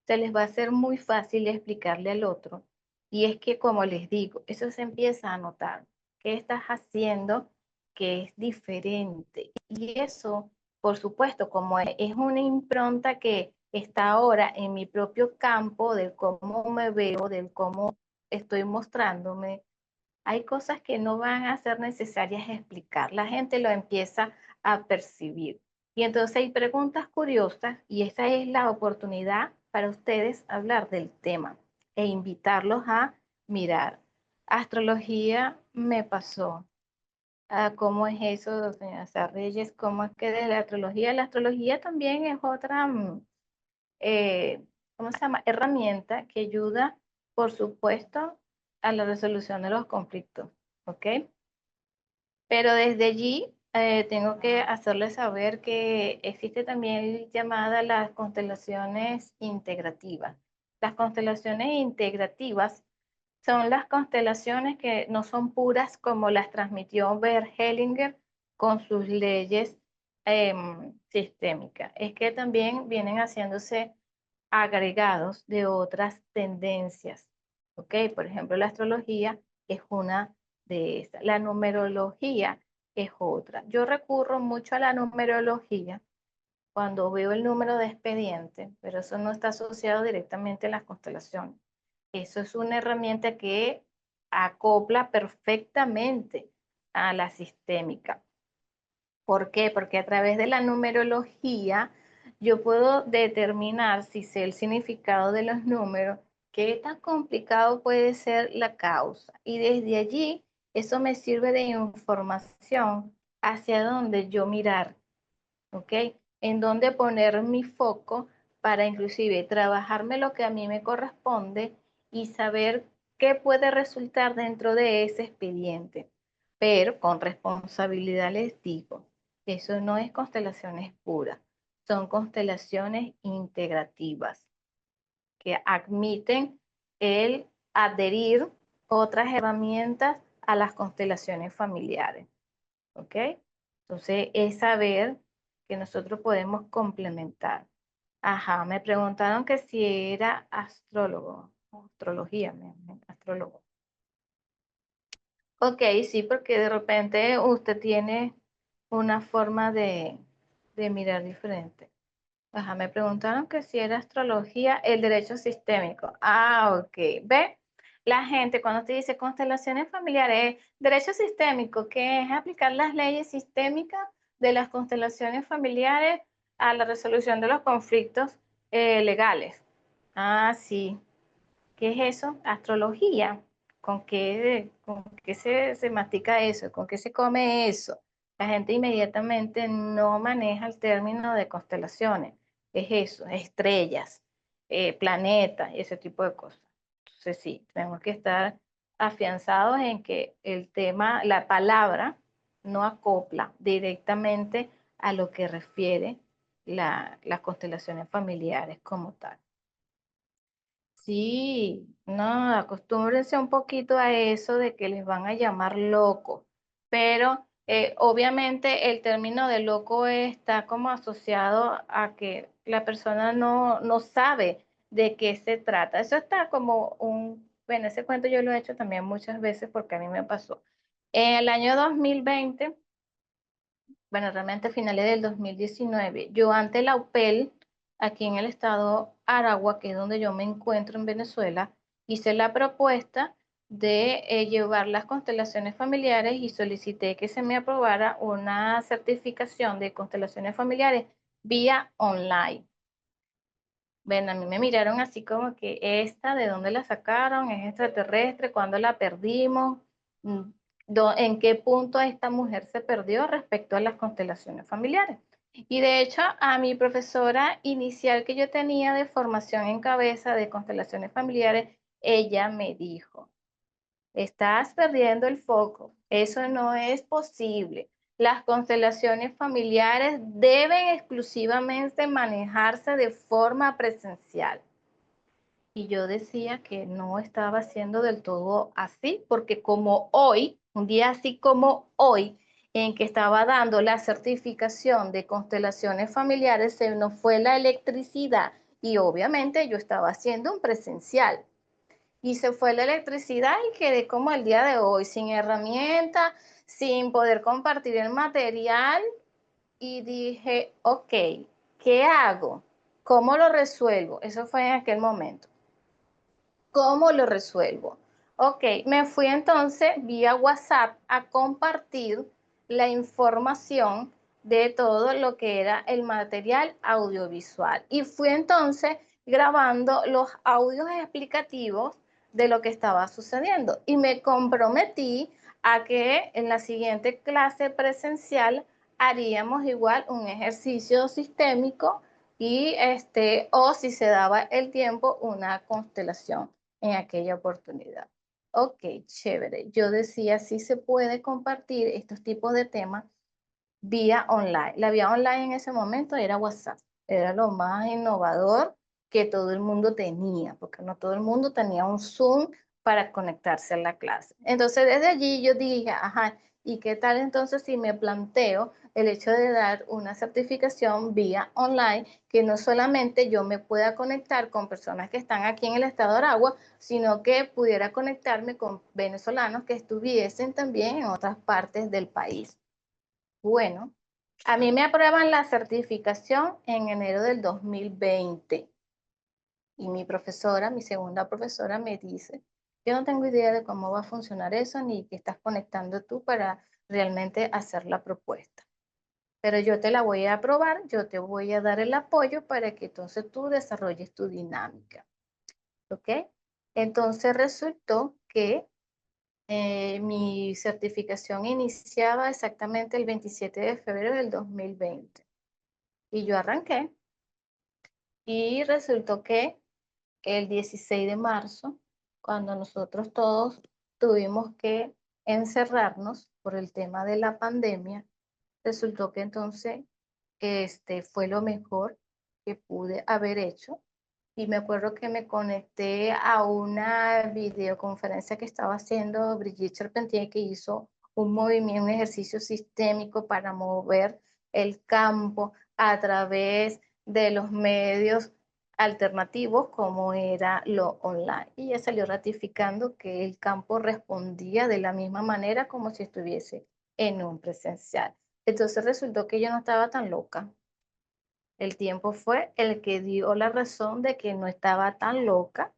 se les va a hacer muy fácil explicarle al otro. Y es que, como les digo, eso se empieza a notar. ¿Qué estás haciendo que es diferente? Y eso, por supuesto, como es una impronta que está ahora en mi propio campo, del cómo me veo, del cómo estoy mostrándome, hay cosas que no van a ser necesarias explicar. La gente lo empieza a percibir. Y entonces hay preguntas curiosas y esa es la oportunidad para ustedes hablar del tema e invitarlos a mirar. Astrología me pasó. ¿Cómo es eso, señora Reyes? ¿Cómo es que de la astrología? La astrología también es otra, ¿cómo se llama? Herramienta que ayuda, por supuesto, a la resolución de los conflictos, ¿ok? Pero desde allí tengo que hacerles saber que existe también llamada las constelaciones integrativas. Las constelaciones integrativas son las constelaciones que no son puras como las transmitió Bert Hellinger con sus leyes sistémicas. Es que también vienen haciéndose agregados de otras tendencias. ¿Ok? Por ejemplo, la astrología es una de esas. La numerología es otra. Yo recurro mucho a la numerología cuando veo el número de expediente, pero eso no está asociado directamente a las constelaciones. Eso es una herramienta que acopla perfectamente a la sistémica. ¿Por qué? Porque a través de la numerología yo puedo determinar, si sé el significado de los números, qué tan complicado puede ser la causa. Y desde allí, eso me sirve de información hacia dónde yo mirar, ¿ok? En dónde poner mi foco para inclusive trabajarme lo que a mí me corresponde y saber qué puede resultar dentro de ese expediente. Pero con responsabilidad les digo, eso no es constelaciones puras, son constelaciones integrativas que admiten el adherir otras herramientas a las constelaciones familiares. ¿Ok? Entonces, es saber que nosotros podemos complementar. Ajá, me preguntaron que si era astrólogo, astrología, astrólogo. Ok, sí, porque de repente usted tiene una forma de mirar diferente. Ajá, me preguntaron que si era astrología, el derecho sistémico. Ah, ok. ¿Ve? La gente cuando te dice constelaciones familiares, derecho sistémico, que es aplicar las leyes sistémicas de las constelaciones familiares a la resolución de los conflictos legales. Ah, sí. ¿Qué es eso? Astrología. Con qué se mastica eso? ¿Con qué se come eso? La gente inmediatamente no maneja el término de constelaciones. Es eso, estrellas, planetas y ese tipo de cosas. Entonces sí, tenemos que estar afianzados en que el tema, la palabra, no acopla directamente a lo que refiere las constelaciones familiares como tal. Sí, no, acostúmbrense un poquito a eso de que les van a llamar loco, pero obviamente el término de loco está como asociado a que la persona no sabe de qué se trata. Eso está como bueno, ese cuento yo lo he hecho también muchas veces porque a mí me pasó. En el año 2020, bueno, realmente a finales del 2019, yo ante la UPEL, aquí en el estado Aragua, que es donde yo me encuentro en Venezuela, hice la propuesta de llevar las constelaciones familiares y solicité que se me aprobara una certificación de constelaciones familiares vía online. Bueno, a mí me miraron así como que esta, ¿de dónde la sacaron? ¿Es extraterrestre? ¿Cuándo la perdimos? Mm, ¿En qué punto esta mujer se perdió respecto a las constelaciones familiares? Y de hecho, a mi profesora inicial que yo tenía de formación en cabeza de constelaciones familiares, ella me dijo, estás perdiendo el foco, eso no es posible. Las constelaciones familiares deben exclusivamente manejarse de forma presencial. Y yo decía que no estaba siendo del todo así, porque como hoy, un día así como hoy, en que estaba dando la certificación de constelaciones familiares, se nos fue la electricidad y obviamente yo estaba haciendo un presencial. Y se fue la electricidad y quedé como el día de hoy, sin herramienta, sin poder compartir el material. Y dije, ok, ¿qué hago? ¿Cómo lo resuelvo? Eso fue en aquel momento. ¿Cómo lo resuelvo? Ok, me fui entonces vía WhatsApp a compartir la información de todo lo que era el material audiovisual. Y fui entonces grabando los audios explicativos de lo que estaba sucediendo. Y me comprometí a que en la siguiente clase presencial haríamos igual un ejercicio sistémico y o si se daba el tiempo, una constelación en aquella oportunidad. Ok, chévere. Yo decía, sí se puede compartir estos tipos de temas vía online. La vía online en ese momento era WhatsApp. Era lo más innovador que todo el mundo tenía, porque no todo el mundo tenía un Zoom para conectarse a la clase. Entonces, desde allí yo dije, ajá, ¿y qué tal entonces si me planteo el hecho de dar una certificación vía online, que no solamente yo me pueda conectar con personas que están aquí en el estado de Aragua, sino que pudiera conectarme con venezolanos que estuviesen también en otras partes del país? Bueno, a mí me aprueban la certificación en enero del 2020 y mi profesora, mi segunda profesora me dice, yo no tengo idea de cómo va a funcionar eso ni qué estás conectando tú para realmente hacer la propuesta. Pero yo te la voy a aprobar, yo te voy a dar el apoyo para que entonces tú desarrolles tu dinámica. ¿Ok? Entonces resultó que mi certificación iniciaba exactamente el 27 de febrero del 2020. Y yo arranqué y resultó que el 16 de marzo, cuando nosotros todos tuvimos que encerrarnos por el tema de la pandemia, resultó que entonces fue lo mejor que pude haber hecho y me acuerdo que me conecté a una videoconferencia que estaba haciendo Brigitte Charpentier, que hizo un movimiento, un ejercicio sistémico para mover el campo a través de los medios alternativos como era lo online. Y ella salió ratificando que el campo respondía de la misma manera como si estuviese en un presencial. Entonces resultó que yo no estaba tan loca. El tiempo fue el que dio la razón de que no estaba tan loca.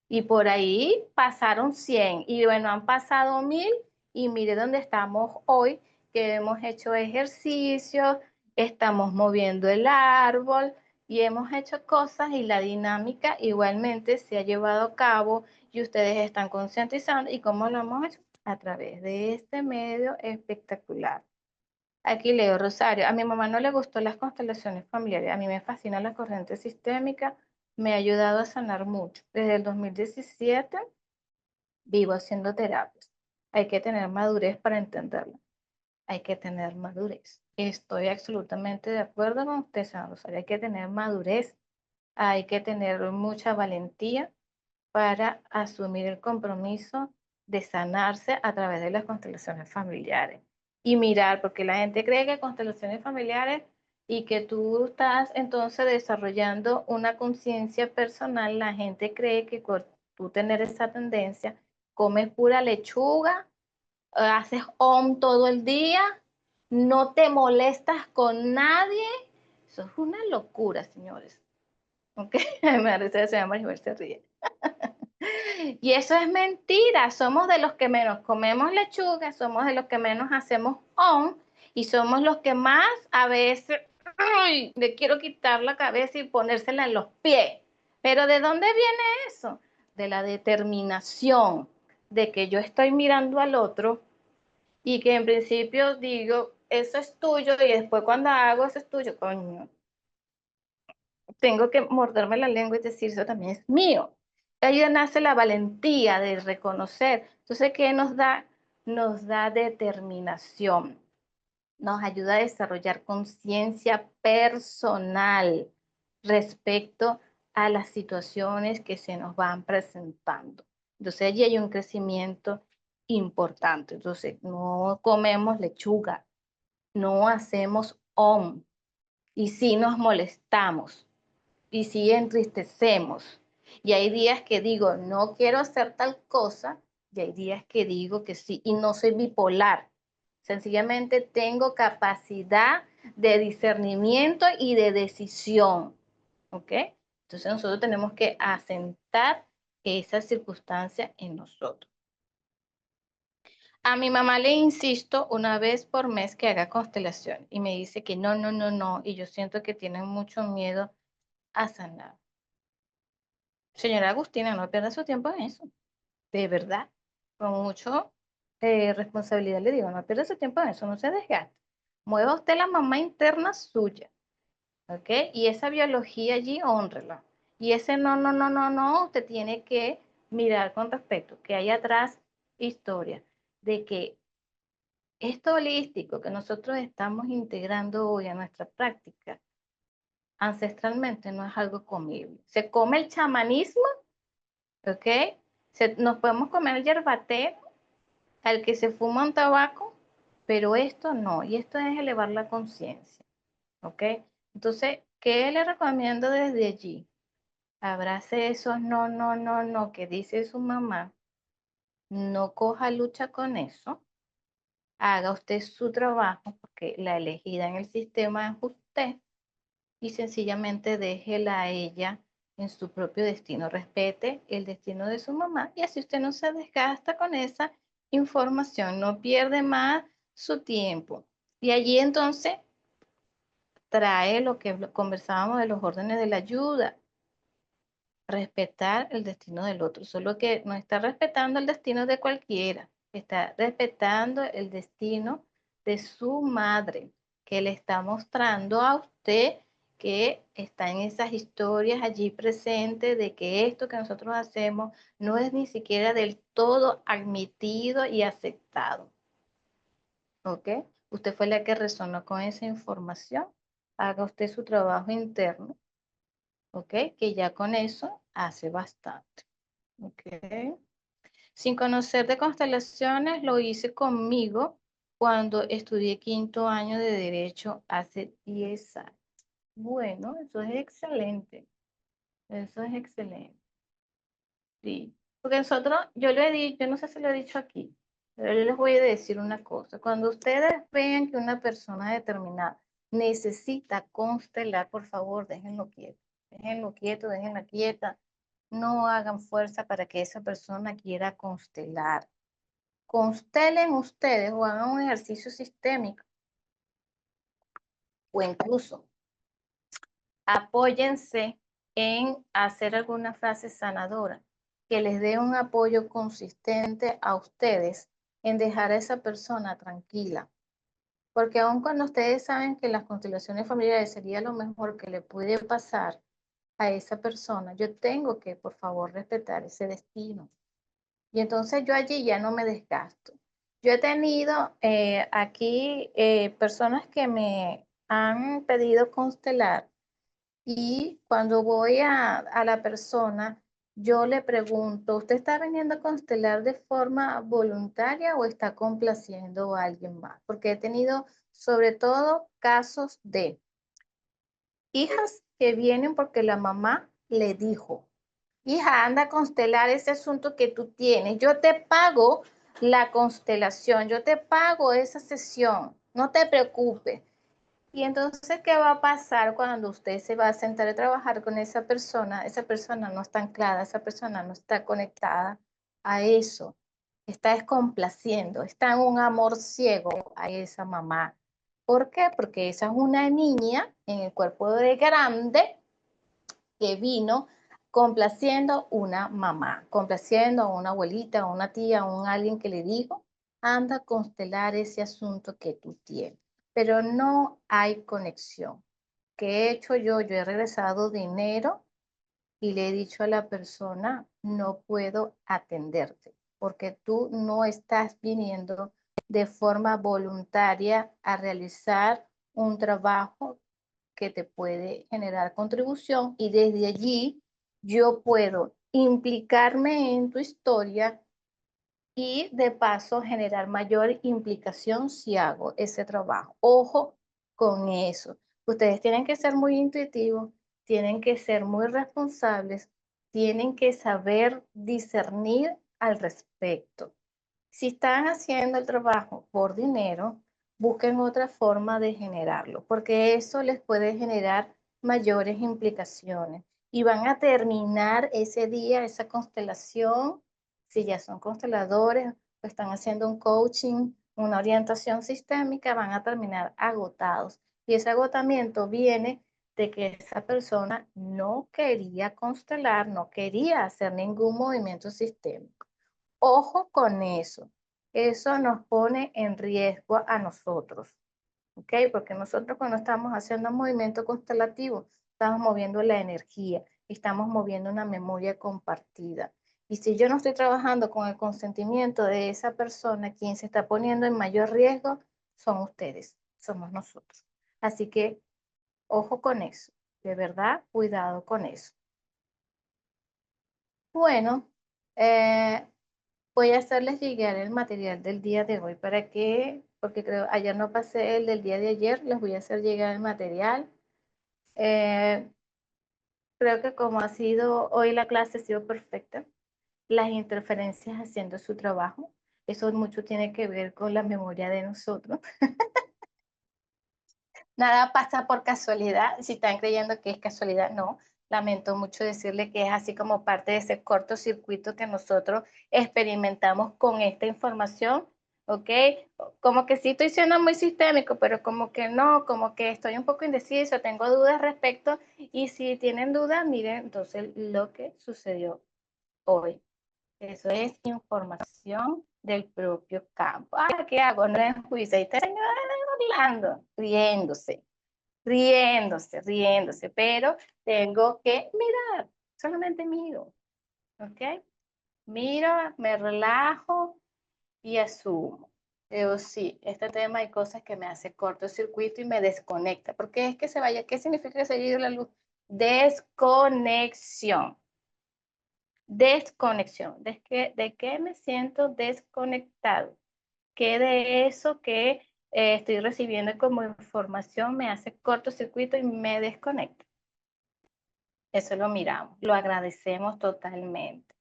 Y por ahí pasaron 100. Y bueno, han pasado 1000. Y mire dónde estamos hoy, que hemos hecho ejercicios, estamos moviendo el árbol y hemos hecho cosas y la dinámica igualmente se ha llevado a cabo y ustedes están concientizando. ¿Y cómo lo hemos hecho? A través de este medio espectacular. Aquí leo, Rosario, a mi mamá no le gustó las constelaciones familiares, a mí me fascina la corriente sistémica, me ha ayudado a sanar mucho. Desde el 2017 vivo haciendo terapias. Hay que tener madurez para entenderlo. Hay que tener madurez. Estoy absolutamente de acuerdo con usted, señora Rosario. Hay que tener madurez, hay que tener mucha valentía para asumir el compromiso de sanarse a través de las constelaciones familiares. Y mirar, porque la gente cree que constelaciones familiares y que tú estás entonces desarrollando una conciencia personal, la gente cree que por tú tener esa tendencia, comes pura lechuga, haces todo el día, no te molestas con nadie. Eso es una locura, señores. ¿Ok? Me parece se llama Maribel se ríe. Y eso es mentira, somos de los que menos comemos lechuga, somos de los que menos hacemos y somos los que más a veces le quiero quitar la cabeza y ponérsela en los pies. Pero ¿de dónde viene eso? De la determinación de que yo estoy mirando al otro y que en principio digo, eso es tuyo y después cuando hago eso es tuyo, coño, tengo que morderme la lengua y decir, eso también es mío. Ahí nace la valentía de reconocer. Entonces, ¿qué nos da? Nos da determinación. Nos ayuda a desarrollar conciencia personal respecto a las situaciones que se nos van presentando. Entonces, allí hay un crecimiento importante. Entonces, no comemos lechuga, no hacemos y sí nos molestamos y sí entristecemos. Y hay días que digo, no quiero hacer tal cosa, y hay días que digo que sí, y no soy bipolar. Sencillamente tengo capacidad de discernimiento y de decisión. ¿Ok? Entonces nosotros tenemos que asentar esa circunstancia en nosotros. A mi mamá le insisto una vez por mes que haga constelación y me dice que no, no, no, no, y yo siento que tienen mucho miedo a sanar. Señora Agustina, no pierda su tiempo en eso. De verdad. Con mucha responsabilidad le digo, no pierda su tiempo en eso, no se desgaste. Mueva usted la mamá interna suya. ¿Ok? Y esa biología allí, hónrela. Y ese no, no, no, no, no, usted tiene que mirar con respeto, que hay atrás historia de que esto holístico que nosotros estamos integrando hoy a nuestra práctica, ancestralmente no es algo comible. Se come el chamanismo, ¿ok? Nos podemos comer el yerbatero, al que se fuma un tabaco, pero esto no, y esto es elevar la conciencia, ¿ok? Entonces, ¿qué le recomiendo desde allí? Abrace esos no, no, no, no que dice su mamá, no coja lucha con eso, haga usted su trabajo, porque la elegida en el sistema es usted, y sencillamente déjela a ella en su propio destino. Respete el destino de su mamá y así usted no se desgasta con esa información, no pierde más su tiempo. Y allí entonces trae lo que conversábamos de los órdenes de la ayuda, respetar el destino del otro, solo que no está respetando el destino de cualquiera, está respetando el destino de su madre, que le está mostrando a usted que está en esas historias allí presentes de que esto que nosotros hacemos no es ni siquiera del todo admitido y aceptado. ¿Ok? Usted fue la que resonó con esa información. Haga usted su trabajo interno ¿ok? Que ya con eso hace bastante, ¿ok? Sin conocer de constelaciones, lo hice conmigo cuando estudié 5º año de Derecho hace 10 años. Bueno, eso es excelente. Eso es excelente. Sí. Porque nosotros, yo lo he dicho, yo no sé si lo he dicho aquí, pero yo les voy a decir una cosa. Cuando ustedes vean que una persona determinada necesita constelar, por favor, déjenlo quieto. Déjenlo quieto, déjenla quieta. No hagan fuerza para que esa persona quiera constelar. Constelen ustedes o hagan un ejercicio sistémico o incluso apóyense en hacer alguna frase sanadora que les dé un apoyo consistente a ustedes en dejar a esa persona tranquila. Porque aun cuando ustedes saben que las constelaciones familiares sería lo mejor que le puede pasar a esa persona, yo tengo que, por favor, respetar ese destino. Y entonces yo allí ya no me desgasto. Yo he tenido aquí personas que me han pedido constelar y cuando voy a la persona, yo le pregunto, ¿usted está viniendo a constelar de forma voluntaria o está complaciendo a alguien más? Porque he tenido sobre todo casos de hijas que vienen porque la mamá le dijo, hija, anda a constelar ese asunto que tú tienes. Yo te pago la constelación, yo te pago esa sesión, no te preocupes. Y entonces, ¿qué va a pasar cuando usted se va a sentar a trabajar con esa persona? Esa persona no está anclada, esa persona no está conectada a eso. Está descomplaciendo, está en un amor ciego a esa mamá. ¿Por qué? Porque esa es una niña en el cuerpo de grande que vino complaciendo una mamá, complaciendo a una abuelita, a una tía, a un alguien que le dijo, anda a constelar ese asunto que tú tienes. Pero no hay conexión. ¿Qué he hecho yo? Yo he regresado dinero y le he dicho a la persona, no puedo atenderte porque tú no estás viniendo de forma voluntaria a realizar un trabajo que te puede generar contribución y desde allí yo puedo implicarme en tu historia y de paso generar mayor implicación si hago ese trabajo. Ojo con eso. Ustedes tienen que ser muy intuitivos, tienen que ser muy responsables, tienen que saber discernir al respecto. Si están haciendo el trabajo por dinero, busquen otra forma de generarlo, porque eso les puede generar mayores implicaciones. Y van a terminar ese día, esa constelación, si ya son consteladores o están haciendo un coaching, una orientación sistémica, van a terminar agotados. Y ese agotamiento viene de que esa persona no quería constelar, no quería hacer ningún movimiento sistémico. Ojo con eso. Eso nos pone en riesgo a nosotros, ¿ok? Porque nosotros cuando estamos haciendo un movimiento constelativo, estamos moviendo la energía, estamos moviendo una memoria compartida. Y si yo no estoy trabajando con el consentimiento de esa persona, quien se está poniendo en mayor riesgo son ustedes, somos nosotros. Así que, ojo con eso. De verdad, cuidado con eso. Bueno, voy a hacerles llegar el material del día de hoy para que, porque creo, ayer no pasé el del día de ayer, les voy a hacer llegar el material. Creo que como ha sido, hoy la clase ha sido perfecta, las interferencias haciendo su trabajo, eso mucho tiene que ver con la memoria de nosotros. Nada pasa por casualidad, si están creyendo que es casualidad, no. Lamento mucho decirle que es así como parte de ese cortocircuito que nosotros experimentamos con esta información, ¿ok? Como que sí estoy siendo muy sistémico, pero como que no, como que estoy un poco indeciso, tengo dudas respecto, y si tienen dudas, miren entonces lo que sucedió hoy. Eso es información del propio campo. Ah, ¿qué hago? No es juicio. Ahí está el señor hablando, riéndose, pero tengo que mirar, solamente miro, ¿ok? Miro, me relajo y asumo. Pero sí, este tema hay cosas que me hace cortocircuito y me desconecta, porque es que se vaya, ¿qué significa que se haya ido la luz? Desconexión. Desconexión. ¿De qué me siento desconectado? ¿Qué de eso que estoy recibiendo como información me hace cortocircuito y me desconecta? Eso lo miramos, lo agradecemos totalmente.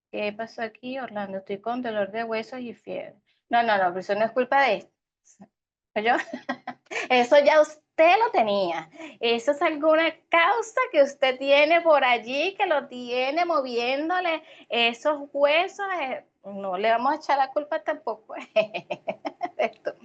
¿Qué pasó aquí, Orlando? Estoy con dolor de huesos y fiebre. No, pero eso no es culpa de esto. ¿Yo? Eso ya usted lo tenía. Eso es alguna causa que usted tiene por allí, que lo tiene moviéndole esos huesos. No le vamos a echar la culpa tampoco. Esto.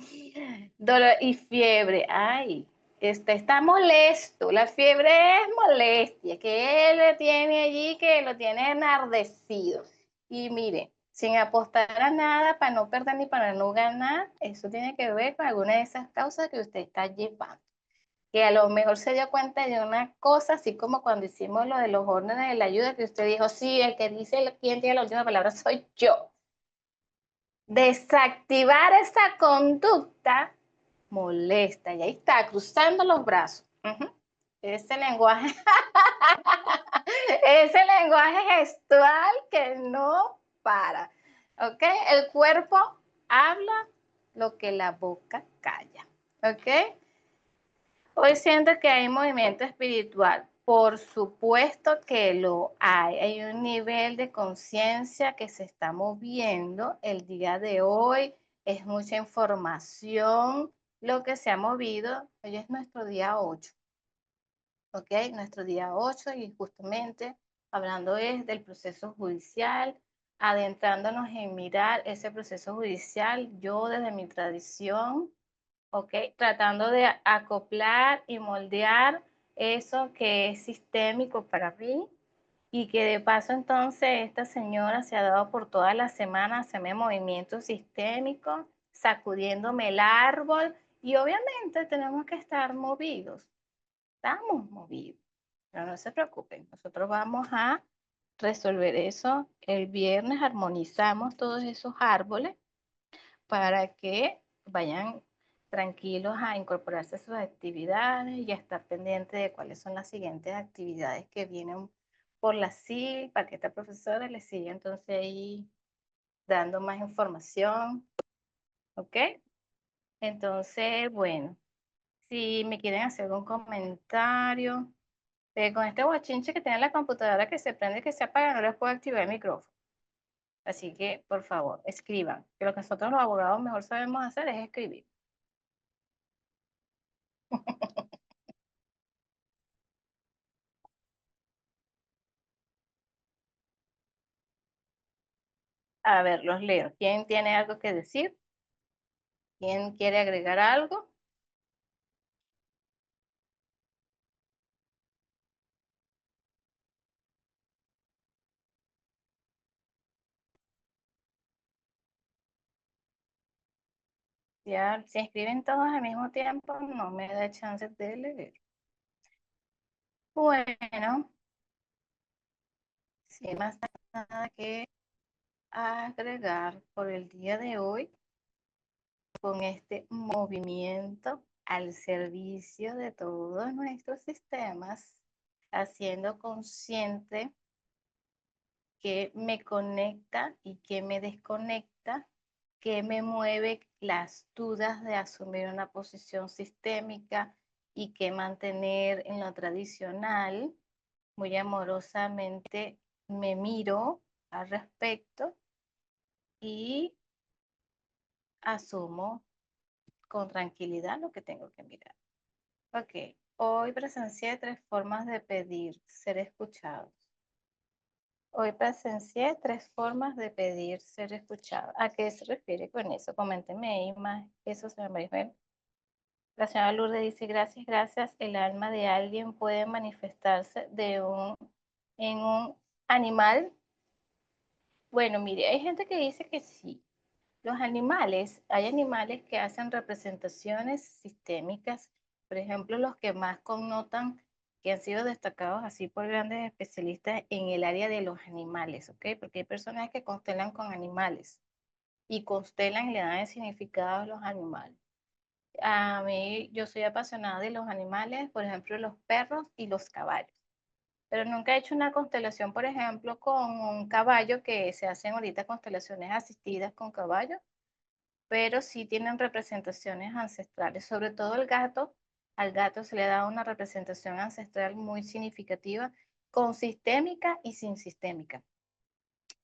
Dolor y fiebre. Ay, está molesto. La fiebre es molestia, que él tiene allí, que lo tiene enardecido. Y mire, sin apostar a nada, para no perder ni para no ganar, eso tiene que ver con alguna de esas causas que usted está llevando. Que a lo mejor se dio cuenta de una cosa, así como cuando hicimos lo de los órdenes de la ayuda, que usted dijo, sí, el que dice quién tiene la última palabra soy yo. Desactivar esa conducta molesta, y ahí está, cruzando los brazos. Ese lenguaje, ese lenguaje gestual que no para. ¿Ok? El cuerpo habla lo que la boca calla. ¿Ok? Hoy siento que hay movimiento espiritual. Por supuesto que lo hay. Hay un nivel de conciencia que se está moviendo el día de hoy. Es mucha información lo que se ha movido. Hoy es nuestro día 8. ¿Ok? Nuestro día 8 y justamente hablando es del proceso judicial, adentrándonos en mirar ese proceso judicial. Yo desde mi tradición, ¿ok? Tratando de acoplar y moldear eso que es sistémico para mí y que de paso entonces esta señora se ha dado por toda la semana hacerme movimientos sistémicos, sacudiéndome el árbol y obviamente tenemos que estar movidos. Estamos movidos, pero no se preocupen, nosotros vamos a resolver eso el viernes, armonizamos todos esos árboles para que vayan tranquilos a incorporarse a sus actividades y a estar pendientes de cuáles son las siguientes actividades que vienen por la CIL, para que esta profesora les siga entonces ahí dando más información. ¿Ok? Entonces, bueno, si me quieren hacer un comentario, con este guachinche que tiene la computadora que se prende y que se apaga, no les puedo activar el micrófono. Así que, por favor, escriban, que lo que nosotros los abogados mejor sabemos hacer es escribir. A ver, los leo. ¿Quién tiene algo que decir? ¿Quién quiere agregar algo? Ya, si escriben todos al mismo tiempo, no me da chance de leer. Bueno, sin más nada que agregar por el día de hoy, con este movimiento al servicio de todos nuestros sistemas, haciendo consciente que me conecta y que me desconecta, que me mueve las dudas de asumir una posición sistémica y que mantener en lo tradicional. Muy amorosamente me miro al respecto y asumo con tranquilidad lo que tengo que mirar. Ok, hoy presencié 3 formas de pedir ser escuchados. Hoy presencié 3 formas de pedir ser escuchado. ¿A qué se refiere con eso? Coméntenme ahí más. Eso se me va a ver. La señora Lourdes dice, gracias. El alma de alguien puede manifestarse en un animal. Bueno, mire, hay gente que dice que sí. Los animales, hay animales que hacen representaciones sistémicas. Por ejemplo, los que más connotan, que han sido destacados así por grandes especialistas en el área de los animales, ¿ok? Porque hay personas que constelan con animales y constelan y le dan el significado a los animales. A mí, yo soy apasionada de los animales, por ejemplo, los perros y los caballos. Pero nunca he hecho una constelación, por ejemplo, con un caballo, que se hacen ahorita constelaciones asistidas con caballos, pero sí tienen representaciones ancestrales, sobre todo el gato. Al gato se le da una representación ancestral muy significativa, con sistémica y sin sistémica.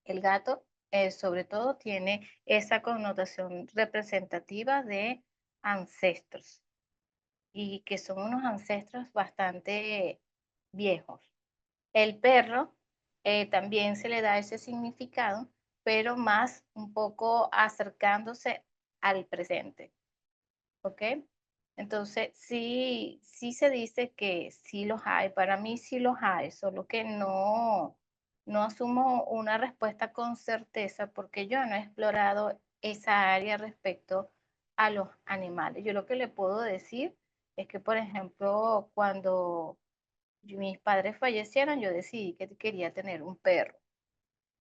El gato, sobre todo, tiene esa connotación representativa de ancestros, y que son unos ancestros bastante viejos. El perro también se le da ese significado, pero más un poco acercándose al presente, ¿ok? Entonces, sí, sí se dice que sí los hay, para mí sí los hay, solo que no asumo una respuesta con certeza porque yo no he explorado esa área respecto a los animales. Yo lo que le puedo decir es que, por ejemplo, cuando mis padres fallecieron, yo decidí que quería tener un perro.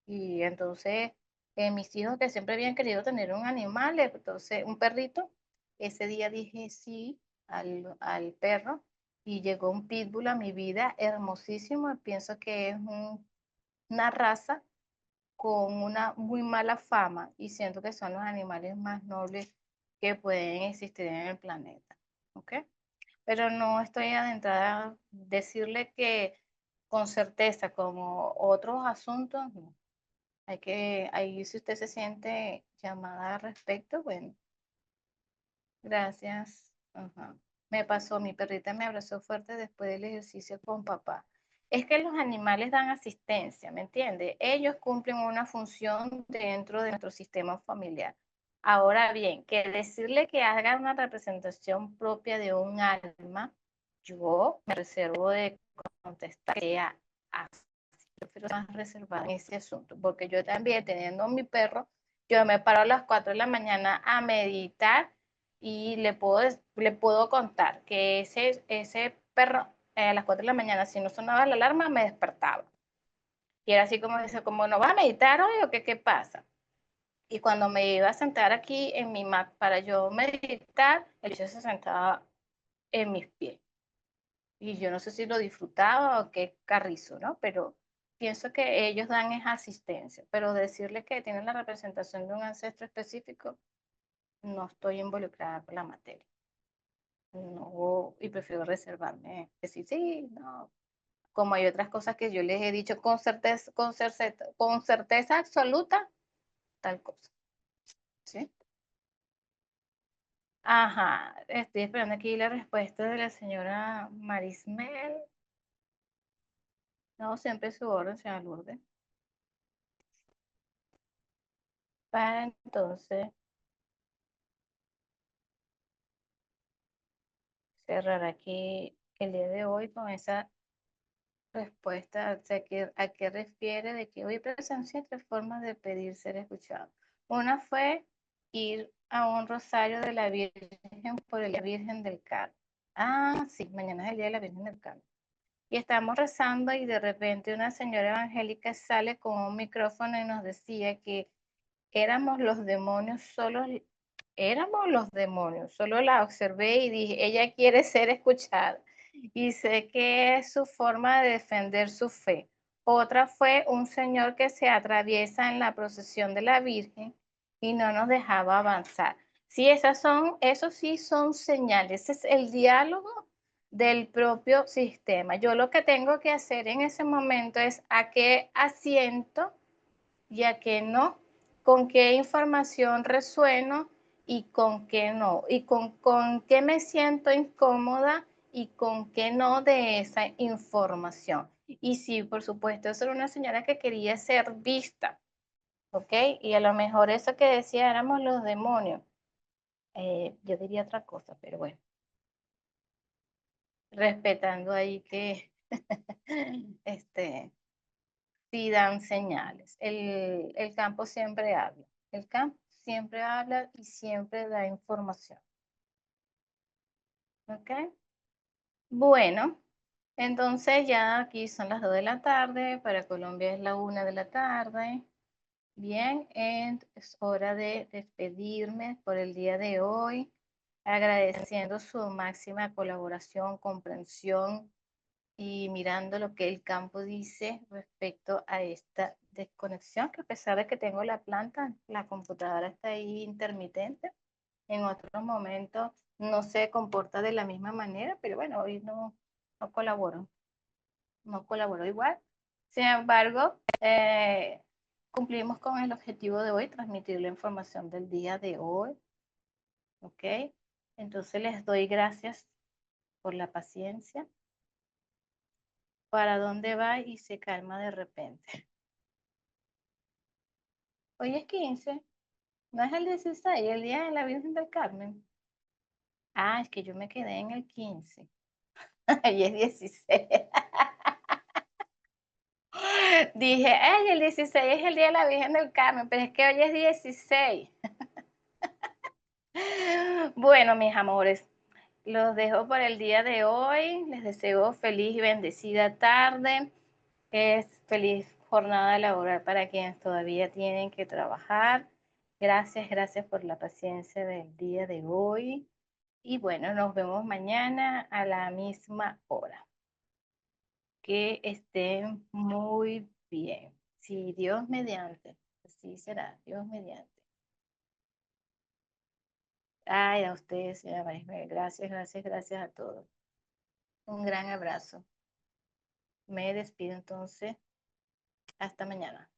Y entonces, mis hijos que siempre habían querido tener un animal, entonces un perrito, ese día dije sí al perro, y llegó un pitbull a mi vida hermosísimo. Pienso que es una raza con una muy mala fama, y siento que son los animales más nobles que pueden existir en el planeta. ¿Ok? Pero no estoy adentrada a decirle que con certeza, como otros asuntos, no. Ahí si usted se siente llamada al respecto, bueno, gracias. Ajá. Me pasó, mi perrita me abrazó fuerte después del ejercicio con papá. Es que los animales dan asistencia, ¿me entiende? Ellos cumplen una función dentro de nuestro sistema familiar. Ahora bien, que decirle que haga una representación propia de un alma, yo me reservo de contestar que sea así. Yo prefiero más reservada en ese asunto, porque yo también, teniendo mi perro, yo me paro a las 4 de la mañana a meditar, y le puedo contar que ese perro, a las 4 de la mañana, si no sonaba la alarma, me despertaba. Y era así como dice, como no vas a meditar hoy o qué pasa. Y cuando me iba a sentar aquí en mi mat para yo meditar, el bicho se sentaba en mis pies. Y yo no sé si lo disfrutaba o qué carrizo, ¿no? Pero pienso que ellos dan esa asistencia. Pero decirle que tienen la representación de un ancestro específico, no estoy involucrada con la materia. No, y prefiero reservarme, decir sí, no. Como hay otras cosas que yo les he dicho con certeza absoluta, tal cosa. ¿Sí? Ajá, estoy esperando aquí la respuesta de la señora Marismel. No, siempre su orden, señora Lourdes. Para entonces cerrar aquí el día de hoy con esa respuesta. O sea, ¿a qué refiere? De que hoy presencié 3 formas de pedir ser escuchado. Una fue ir a un rosario de la Virgen por la Virgen del Carmen. Ah, sí, mañana es el día de la Virgen del Carmen. Y estamos rezando, y de repente una señora evangélica sale con un micrófono y nos decía que éramos los demonios, solo la observé y dije, ella quiere ser escuchada. Y sé que es su forma de defender su fe. Otra fue un señor que se atraviesa en la procesión de la Virgen y no nos dejaba avanzar. Sí, esos sí son señales, ese es el diálogo del propio sistema. Yo lo que tengo que hacer en ese momento es a qué asiento y a qué no, con qué información resueno y con qué no, y con qué me siento incómoda y con qué no de esa información. Y sí, por supuesto, eso era una señora que quería ser vista, ¿ok? Y a lo mejor eso que decía éramos los demonios. Yo diría otra cosa, pero bueno, respetando ahí que sí dan señales. El campo siempre habla. El campo siempre habla y siempre da información. ¿Ok? Bueno, entonces ya aquí son las 2 de la tarde, para Colombia es la 1 de la tarde. Bien, es hora de despedirme por el día de hoy. agradeciendo su máxima colaboración, comprensión y mirando lo que el campo dice respecto a esta desconexión, que a pesar de que tengo la planta, la computadora está ahí intermitente. En otros momentos no se comporta de la misma manera, pero bueno, hoy no colaboro. No colaboro igual. Sin embargo, cumplimos con el objetivo de hoy, transmitir la información del día de hoy. ¿Ok? Entonces les doy gracias por la paciencia. ¿Para dónde va? Y se calma de repente. Hoy es 15, no es el 16, el día de la Virgen del Carmen. Ah, es que yo me quedé en el 15. Hoy es 16. Dije, ay, el 16 es el día de la Virgen del Carmen, pero es que hoy es 16. Bueno, mis amores, los dejo por el día de hoy. Les deseo feliz y bendecida tarde. Feliz jornada laboral para quienes todavía tienen que trabajar. Gracias, gracias por la paciencia del día de hoy. Y bueno, nos vemos mañana a la misma hora. Que estén muy bien. Sí, Dios mediante. Así será, Dios mediante. Ay, a ustedes, señora Marismel. Gracias, gracias, gracias a todos. Un gran abrazo. Me despido entonces. Hasta mañana.